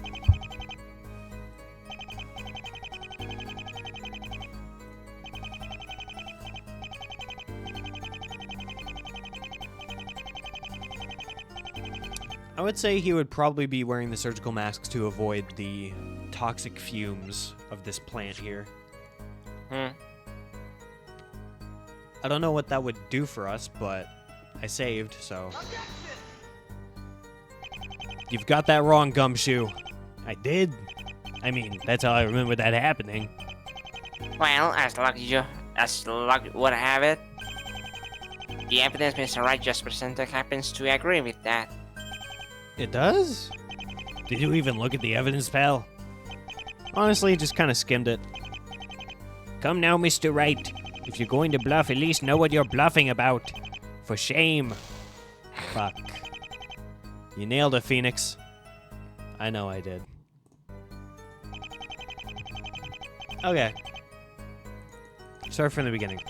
I would say he would probably be wearing the surgical masks to avoid the toxic fumes of this plant here. I don't know what that would do for us, but I saved, so... You've got that wrong, Gumshoe. I did? I mean, that's how I remember that happening. Well, as luck would have it, the evidence Mr. Wright just presented happens to agree with that. It does? Did you even look at the evidence, pal? Honestly, just kind of skimmed it. Come now, Mr. Wright. If you're going to bluff, at least know what you're bluffing about. For shame. Fuck. You nailed it, Phoenix. I know I did. Okay. Start from the beginning.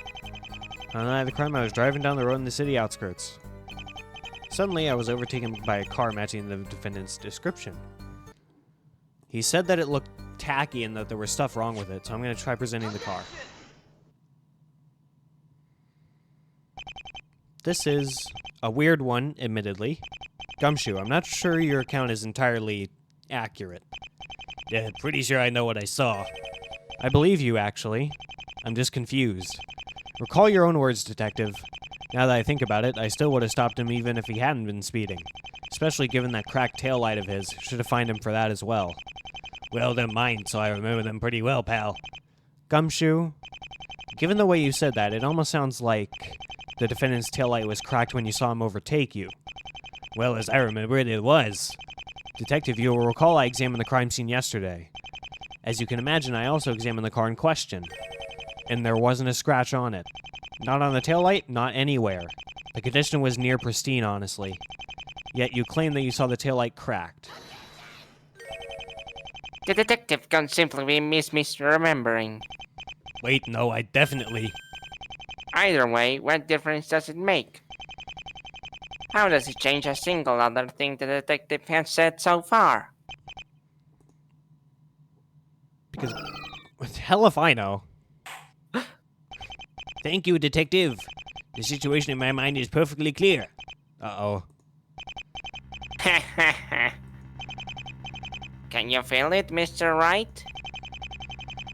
On the night of the crime, I was driving down the road in the city outskirts. Suddenly, I was overtaken by a car matching the defendant's description. He said that it looked tacky and that there was stuff wrong with it, so I'm going to try presenting the car. This is a weird one, admittedly. Gumshoe, I'm not sure your account is entirely accurate. Yeah, pretty sure I know what I saw. I believe you, actually. I'm just confused. Recall your own words, Detective. Now that I think about it, I still would have stopped him even if he hadn't been speeding. Especially given that cracked taillight of his. Should have fined him for that as well. Well, they're mine, so I remember them pretty well, pal. Gumshoe, given the way you said that, it almost sounds like the defendant's taillight was cracked when you saw him overtake you. Well, as I remember it, it was. Detective, you will recall I examined the crime scene yesterday. As you can imagine, I also examined the car in question. And there wasn't a scratch on it. Not on the taillight, not anywhere. The condition was near pristine, honestly. Yet you claim that you saw the taillight cracked. The detective can simply be misremembering. Wait, no, I definitely... Either way, what difference does it make? How does it change a single other thing the detective has said so far? Because, what the hell if I know? Thank you, Detective. The situation in my mind is perfectly clear. Uh-oh. Can you feel it, Mr. Wright?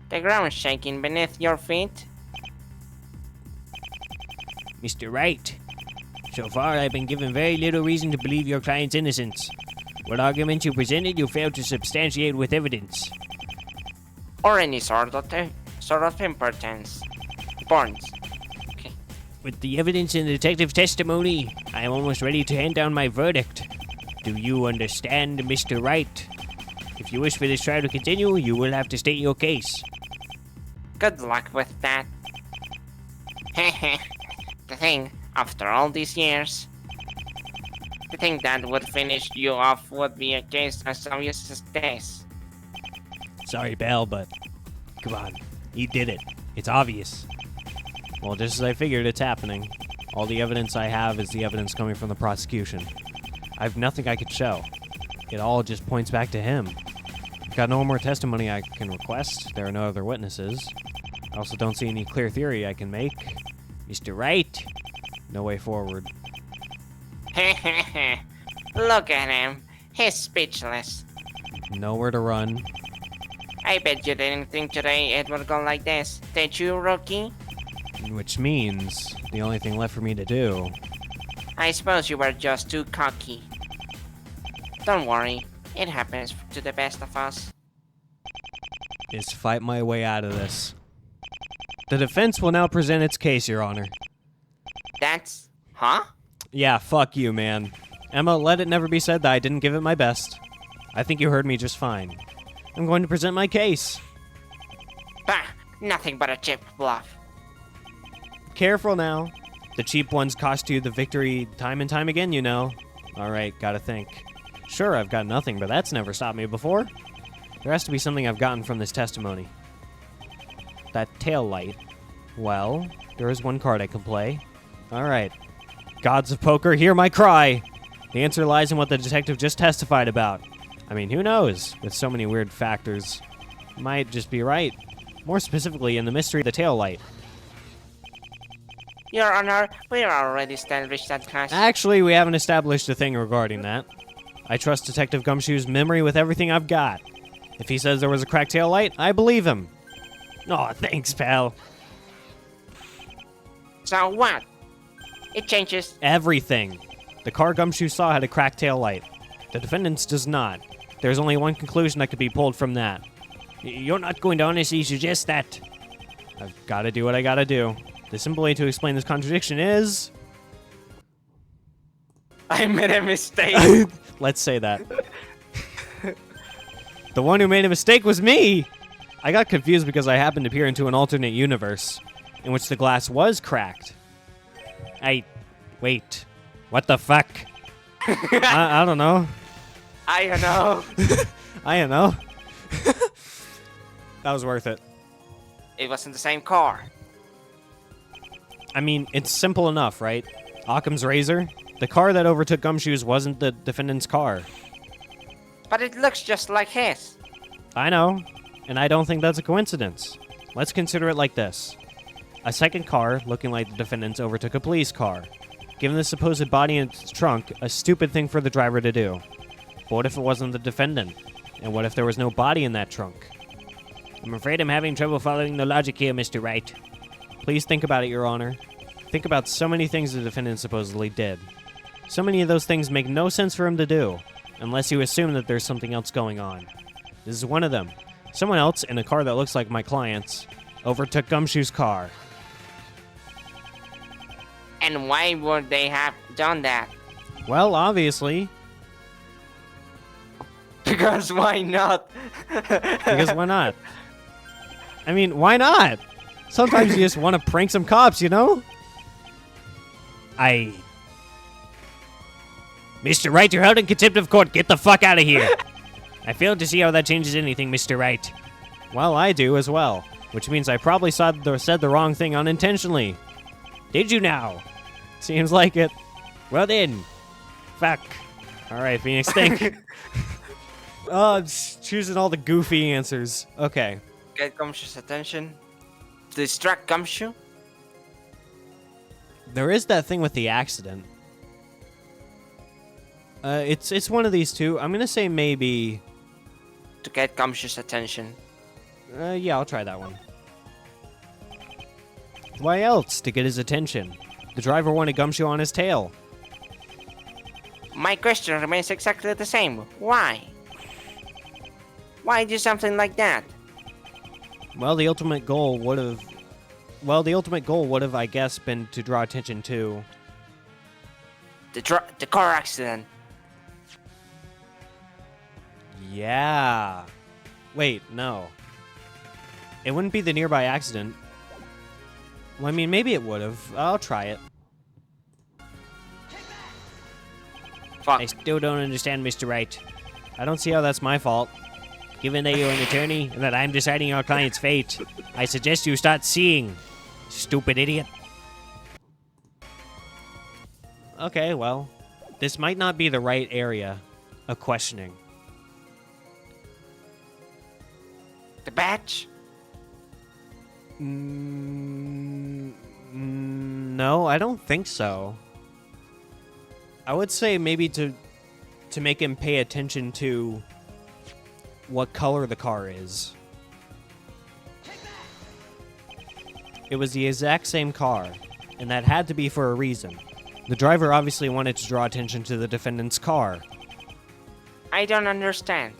The ground shaking beneath your feet? Mr. Wright, so far I've been given very little reason to believe your client's innocence. What arguments you presented, you failed to substantiate with evidence. Or any sort of importance. Bonds. Okay. With the evidence in the detective's testimony, I am almost ready to hand down my verdict. Do you understand, Mr. Wright? If you wish for this trial to continue, you will have to state your case. Good luck with that. The thing, after all these years, the thing that would finish you off would be a case as obvious as this. Sorry, pal, but come on. You did it. It's obvious. Well, just as I figured, it's happening. All the evidence I have is the evidence coming from the prosecution. I have nothing I could show. It all just points back to him. I've got no more testimony I can request. There are no other witnesses. I also don't see any clear theory I can make. Mr. Wright? No way forward. Look at him. He's speechless. Nowhere to run. I bet you didn't think today it would go like this. Did you, rookie? Which means the only thing left for me to do... I suppose you were just too cocky. Don't worry. It happens to the best of us. is fight my way out of this. The defense will now present its case, Your Honor. That's... Huh? Yeah, fuck you, man. Emma, let it never be said that I didn't give it my best. I think you heard me just fine. I'm going to present my case. Bah! Nothing but a cheap bluff. Careful now. The cheap ones cost you the victory time and time again, you know. Alright, gotta think. Sure, I've got nothing, but that's never stopped me before. There has to be something I've gotten from this testimony. That tail light. Well, there is one card I can play. Alright. Gods of poker, hear my cry! The answer lies in what the detective just testified about. I mean, who knows? With so many weird factors. Might just be right. More specifically, in the mystery of the tail light. Your Honor, we are already established that class. Actually, we haven't established a thing regarding that. I trust Detective Gumshoe's memory with everything I've got. If he says there was a cracked tail light, I believe him. Aw, thanks, pal. So what? It changes. Everything. The car Gumshoe saw had a cracked tail light. The defendant's does not. There's only one conclusion that could be pulled from that. You're not going to honestly suggest that. I've got to do what I got to do. The simple way to explain this contradiction is... I made a mistake. Let's say that. The one who made a mistake was me! I got confused because I happened to peer into an alternate universe in which the glass was cracked. Wait. What the fuck? I don't know. I don't know. I don't know. That was worth it. It wasn't the same car. I mean, it's simple enough, right? Occam's razor? The car that overtook Gumshoe's wasn't the defendant's car. But it looks just like his. I know, and I don't think that's a coincidence. Let's consider it like this. A second car, looking like the defendant's, overtook a police car. Given the supposed body in its trunk, a stupid thing for the driver to do. But what if it wasn't the defendant? And what if there was no body in that trunk? I'm afraid I'm having trouble following the logic here, Mr. Wright. Please think about it, Your Honor. Think about so many things the defendant supposedly did. So many of those things make no sense for him to do, unless you assume that there's something else going on. This is one of them. Someone else, in a car that looks like my client's, overtook Gumshoe's car. And why would they have done that? Well, obviously, Because why not? because why not? I mean, why not? Sometimes you just want to prank some cops, you know? Mr. Wright, you're held in contempt of court. Get the fuck out of here. I failed to see how that changes anything, Mr. Wright. Well, I do as well, which means I probably said the wrong thing unintentionally. Did you now? Seems like it. Well then. Fuck. All right, Phoenix, think. Oh, I'm just choosing all the goofy answers. Okay. Get Gumshoe's attention. Distract Gumshoe. There is that thing with the accident. It's one of these two. I'm gonna say maybe. To get Gumshoe's attention. Yeah, I'll try that one. Why else to get his attention? The driver wanted Gumshoe on his tail. My question remains exactly the same. Why? Why do something like that? Well, the ultimate goal would have, I guess, been to draw attention to. The car accident. Yeah. Wait, no. It wouldn't be the nearby accident. Well, I mean, maybe it would have. I'll try it. Fuck. I still don't understand, Mr. Wright. I don't see how that's my fault. Given that you're an attorney and that I'm deciding your client's fate, I suggest you start seeing. Stupid idiot. Okay, well, this might not be the right area of questioning. The badge? No, I don't think so. I would say maybe to make him pay attention to what color the car is. It was the exact same car, and that had to be for a reason. The driver obviously wanted to draw attention to the defendant's car. I don't understand.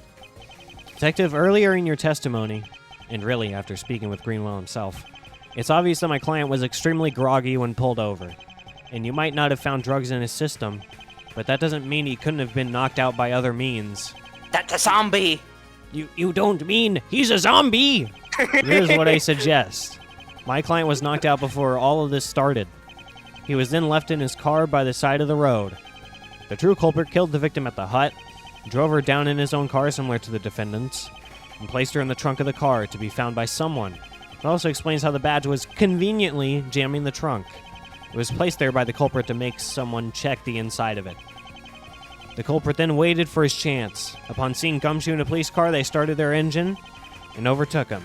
Detective, earlier in your testimony, and really after speaking with Greenwell himself, it's obvious that my client was extremely groggy when pulled over. And you might not have found drugs in his system, but that doesn't mean he couldn't have been knocked out by other means. That's a zombie! You don't mean he's a zombie? Here's what I suggest. My client was knocked out before all of this started. He was then left in his car by the side of the road. The true culprit killed the victim at the hut, drove her down in his own car similar to the defendant's, and placed her in the trunk of the car to be found by someone. It also explains how the badge was conveniently jamming the trunk. It was placed there by the culprit to make someone check the inside of it. The culprit then waited for his chance. Upon seeing Gumshoe in a police car, they started their engine and overtook him.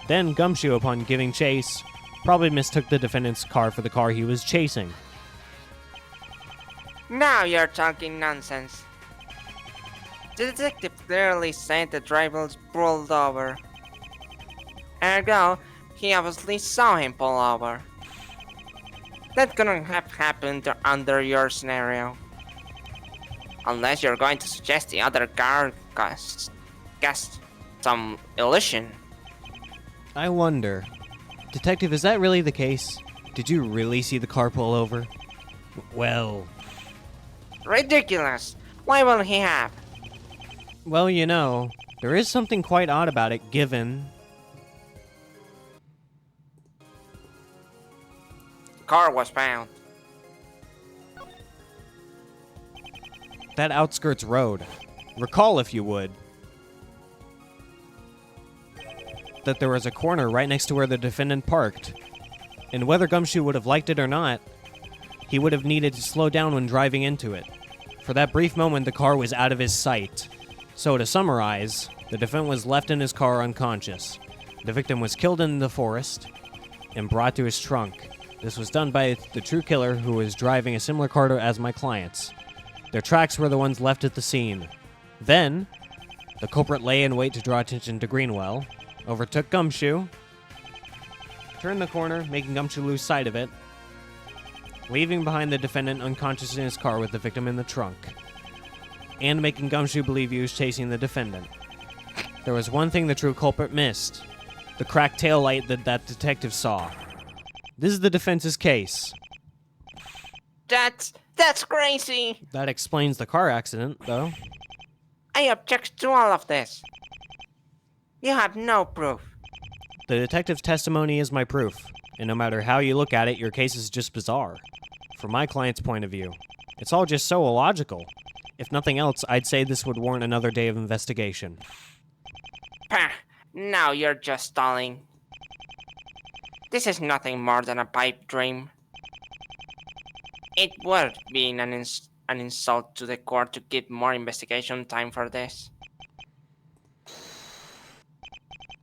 Then Gumshoe, upon giving chase, probably mistook the defendant's car for the car he was chasing. Now you're talking nonsense. The detective clearly said the driver was pulled over. Ergo, he obviously saw him pull over. That couldn't have happened under your scenario. Unless you're going to suggest the other car guessed some illusion. I wonder. Detective, is that really the case? Did you really see the car pull over? Well, Ridiculous! Why will he have? Well, you know, there is something quite odd about it given... The car was found. that outskirts road. Recall, if you would, that there was a corner right next to where the defendant parked. And whether Gumshoe would have liked it or not, he would have needed to slow down when driving into it. For that brief moment, the car was out of his sight. So to summarize, The defendant was left in his car unconscious. The victim was killed in the forest and brought to his trunk. This was done by the true killer who was driving a similar car as my client's. Their tracks were the ones left at the scene. Then, the culprit lay in wait to draw attention to Greenwell, overtook Gumshoe, turned the corner, making Gumshoe lose sight of it, leaving behind the defendant unconscious in his car with the victim in the trunk, and making Gumshoe believe he was chasing the defendant. There was one thing the true culprit missed: the cracked tail light that detective saw. This is the defense's case. That's crazy. That explains the car accident, though. I object to all of this. You have no proof. The detective's testimony is my proof, and no matter how you look at it, your case is just bizarre. From my client's point of view, it's all just so illogical. If nothing else, I'd say this would warrant another day of investigation. Pah, now you're just stalling. This is nothing more than a pipe dream. It would be an insult to the court to give more investigation time for this.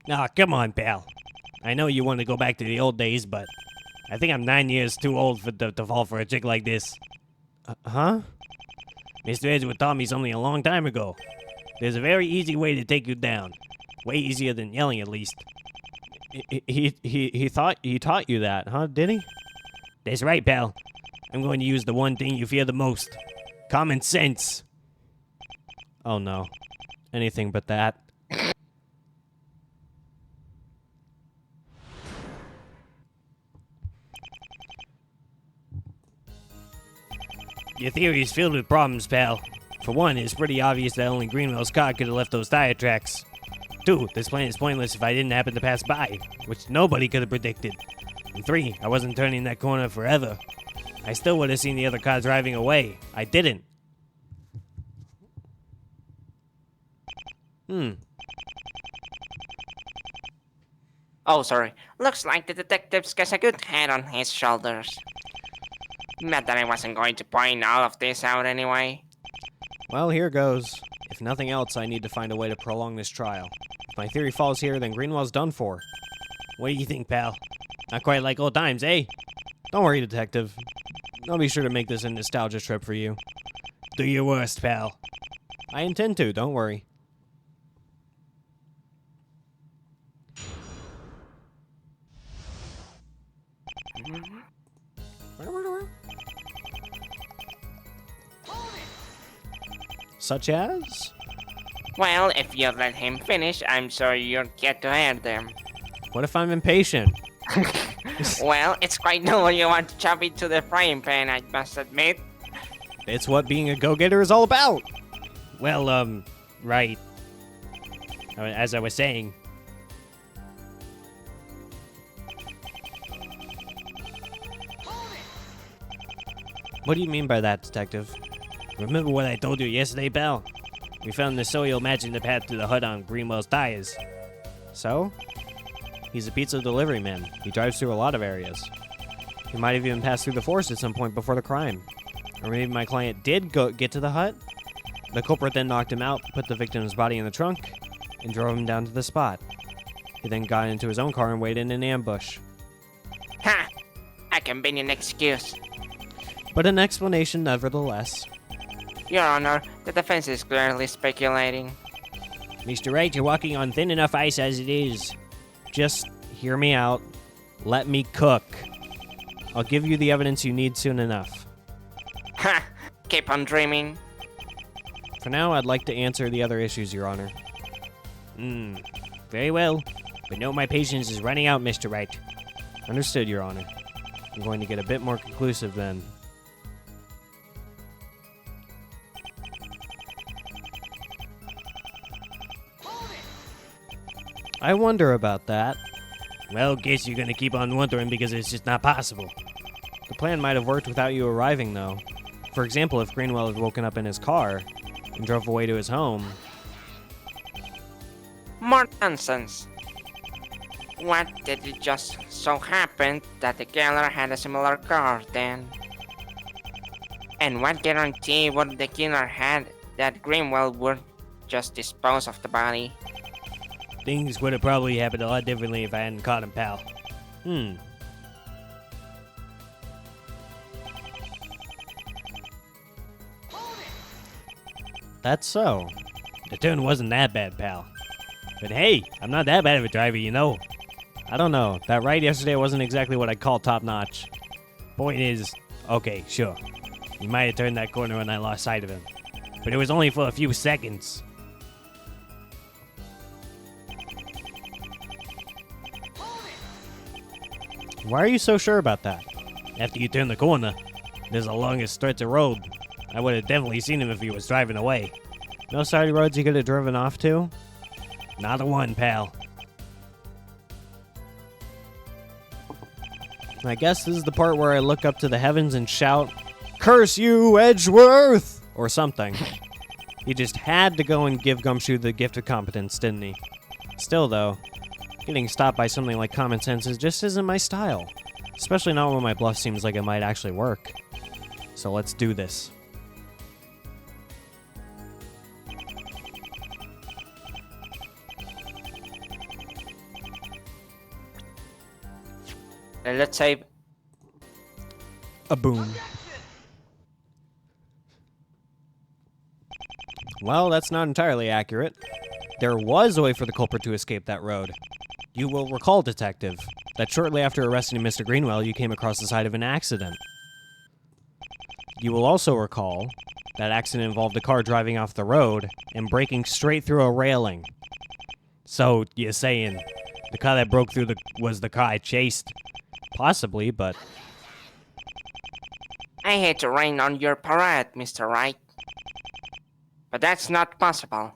Nah, come on, pal. I know you want to go back to the old days, but I think I'm 9 years too old to fall for a chick like this. Huh? Mr. Edgewood taught me something a long time ago. There's a very easy way to take you down. Way easier than yelling, at least. He taught you that, huh? Did he? That's right, pal. I'm going to use the one thing you fear the most. Common sense. Oh no. Anything but that. Your theory is filled with problems, pal. For one, it's pretty obvious that only Greenwell's car could have left those tire tracks. 2, this plan is pointless if I didn't happen to pass by, which nobody could have predicted. And 3, I wasn't turning that corner forever. I still would have seen the other car driving away. I didn't. Oh, sorry. Looks like the detective's got a good head on his shoulders. Not that I wasn't going to point all of this out anyway. Well, here goes. If nothing else, I need to find a way to prolong this trial. If my theory falls here, then Greenwell's done for. What do you think, pal? Not quite like old times, eh? Don't worry, detective. I'll be sure to make this a nostalgia trip for you. Do your worst, pal. I intend to, don't worry. Such as? Well, if you let him finish, I'm sure you'll get to hear them. What if I'm impatient? Well, it's quite normal you want to chop into the frying pan, I must admit. It's what being a go-getter is all about. Well, right. As I was saying. What do you mean by that, detective? Remember what I told you yesterday, pal? We found the soil matching the path to the hut on Greenwell's tires. So? He's a pizza delivery man. He drives through a lot of areas. He might have even passed through the forest at some point before the crime. Or maybe my client did get to the hut. The culprit then knocked him out, put the victim's body in the trunk, and drove him down to the spot. He then got into his own car and waited in an ambush. Ha! A convenient excuse. But an explanation nevertheless. Your Honor, the defense is clearly speculating. Mr. Wright, you're walking on thin enough ice as it is. Just hear me out. Let me cook. I'll give you the evidence you need soon enough. Ha! Keep on dreaming. For now, I'd like to answer the other issues, Your Honor. Very well. But no, my patience is running out, Mr. Wright. Understood, Your Honor. I'm going to get a bit more conclusive then. I wonder about that. Well, guess you're gonna keep on wondering because it's just not possible. The plan might have worked without you arriving, though. For example, if Greenwell had woken up in his car and drove away to his home. More nonsense. What did it just so happen that the killer had a similar car then? And what guarantee would the killer had that Greenwell would just dispose of the body? Things would have probably happened a lot differently if I hadn't caught him, pal. That's so. The turn wasn't that bad, pal. But hey, I'm not that bad of a driver, you know. I don't know. That ride yesterday wasn't exactly what I'd call top-notch. Point is, okay, sure. You might have turned that corner when I lost sight of him. But it was only for a few seconds. Why are you so sure about that? After you turn the corner, there's the longest stretch of road. I would have definitely seen him if he was driving away. No side roads you could have driven off to? Not a one, pal. I guess this is the part where I look up to the heavens and shout, "Curse you, Edgeworth!" or something. He just had to go and give Gumshoe the gift of competence, didn't he? Still, though, getting stopped by something like common sense just isn't my style. Especially not when my bluff seems like it might actually work. So let's do this. Let's save. A boom. Well, that's not entirely accurate. There was a way for the culprit to escape that road. You will recall, Detective, that shortly after arresting Mr. Greenwell, you came across the side of an accident. You will also recall that accident involved a car driving off the road and breaking straight through a railing. So, you're saying the car that broke through was the car I chased? Possibly, but I hate to rain on your parade, Mr. Wright. But that's not possible.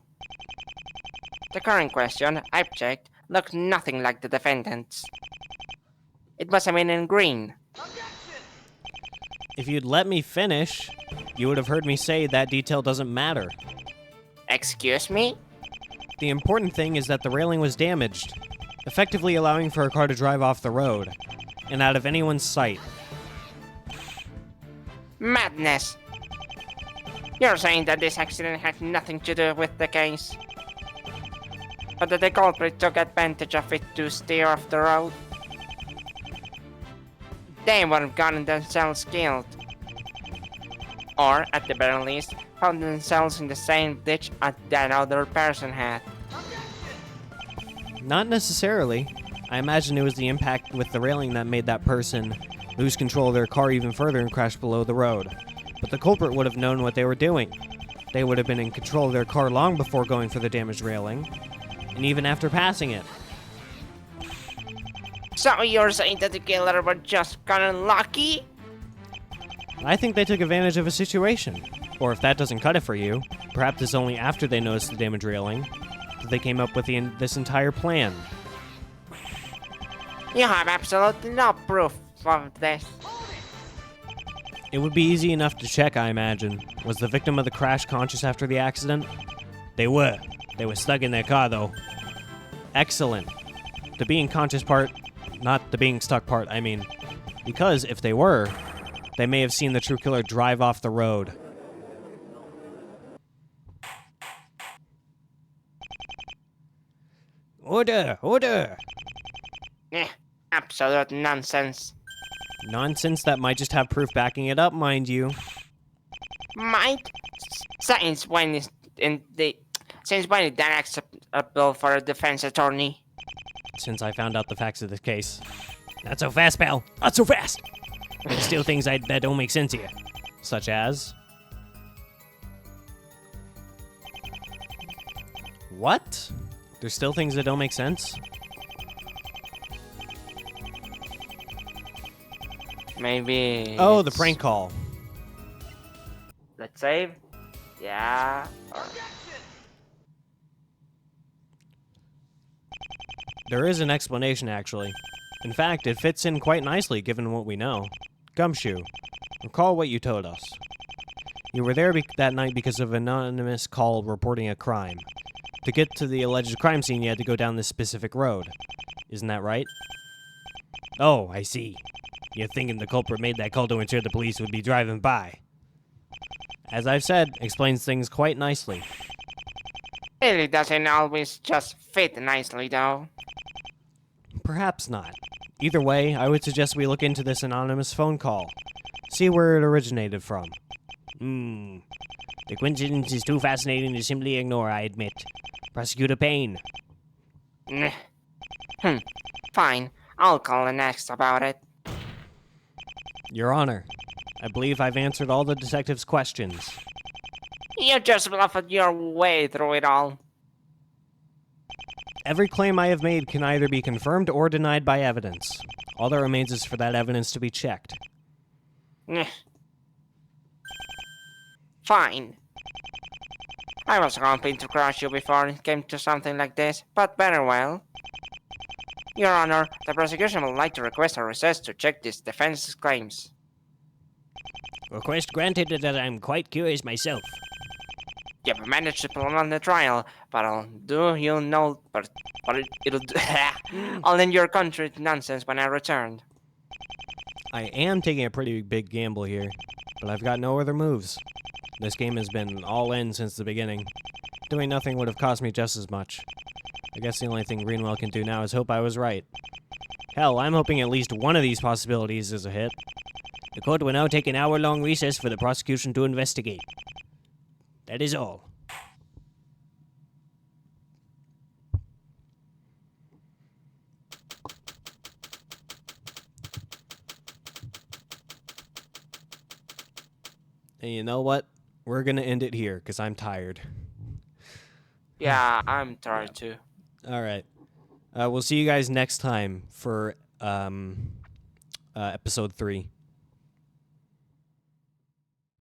The car in question, I've checked, looked nothing like the defendant's. It must have been in green. if you'd let me finish, you would have heard me say that detail doesn't matter. Excuse me? The important thing is that the railing was damaged, effectively allowing for a car to drive off the road, and out of anyone's sight. Madness! You're saying that this accident had nothing to do with the case, but that the culprit took advantage of it to steer off the road? They would have gotten themselves killed. Or, at the very least, found themselves in the same ditch as that other person had. Not necessarily. I imagine it was the impact with the railing that made that person lose control of their car even further and crash below the road. But the culprit would have known what they were doing. They would have been in control of their car long before going for the damaged railing, and even after passing it. So you're saying that the killer were just kinda lucky? I think they took advantage of a situation. Or if that doesn't cut it for you, perhaps it's only after they noticed the damaged railing that they came up with this entire plan. You have absolutely no proof of this. It would be easy enough to check, I imagine. Was the victim of the crash conscious after the accident? They were. They were stuck in their car, though. Excellent. The being conscious part, not the being stuck part, I mean. Because if they were, they may have seen the true killer drive off the road. Order! Order! Absolute nonsense. Nonsense that might just have proof backing it up, mind you. Might? Since when is that acceptable for a defense attorney? Since I found out the facts of this case. Not so fast, pal. Not so fast! There's still things that don't make sense here. Such as? What? There's still things that don't make sense? Maybe. Oh, the prank call. Let's save. Yeah. There is an explanation, actually. In fact, it fits in quite nicely given what we know. Gumshoe, recall what you told us. You were there that night because of an anonymous call reporting a crime. To get to the alleged crime scene, you had to go down this specific road. Isn't that right? Oh, I see. You're thinking the culprit made that call to ensure the police would be driving by. As I've said, explains things quite nicely. It doesn't always just fit nicely, though. Perhaps not. Either way, I would suggest we look into this anonymous phone call. See where it originated from. The coincidence is too fascinating to simply ignore, I admit. Prosecutor Payne. Fine. I'll call the next about it. Your Honor, I believe I've answered all the detective's questions. You just bluffed your way through it all. Every claim I have made can either be confirmed or denied by evidence. All that remains is for that evidence to be checked. Fine. I was hoping to crush you before it came to something like this, but very well. Your Honor, the prosecution would like to request a recess to check this defense's claims. Request granted that I'm quite curious myself. You've managed to prolong the trial, but I'll I'll end your country to nonsense when I return. I am taking a pretty big gamble here, but I've got no other moves. This game has been all in since the beginning. Doing nothing would have cost me just as much. I guess the only thing Greenwell can do now is hope I was right. Hell, I'm hoping at least one of these possibilities is a hit. The court will now take an hour-long recess for the prosecution to investigate. That is all. And you know what? We're gonna end it here, because I'm tired. Yeah, I'm tired too. Alright. We'll see you guys next time for episode 3.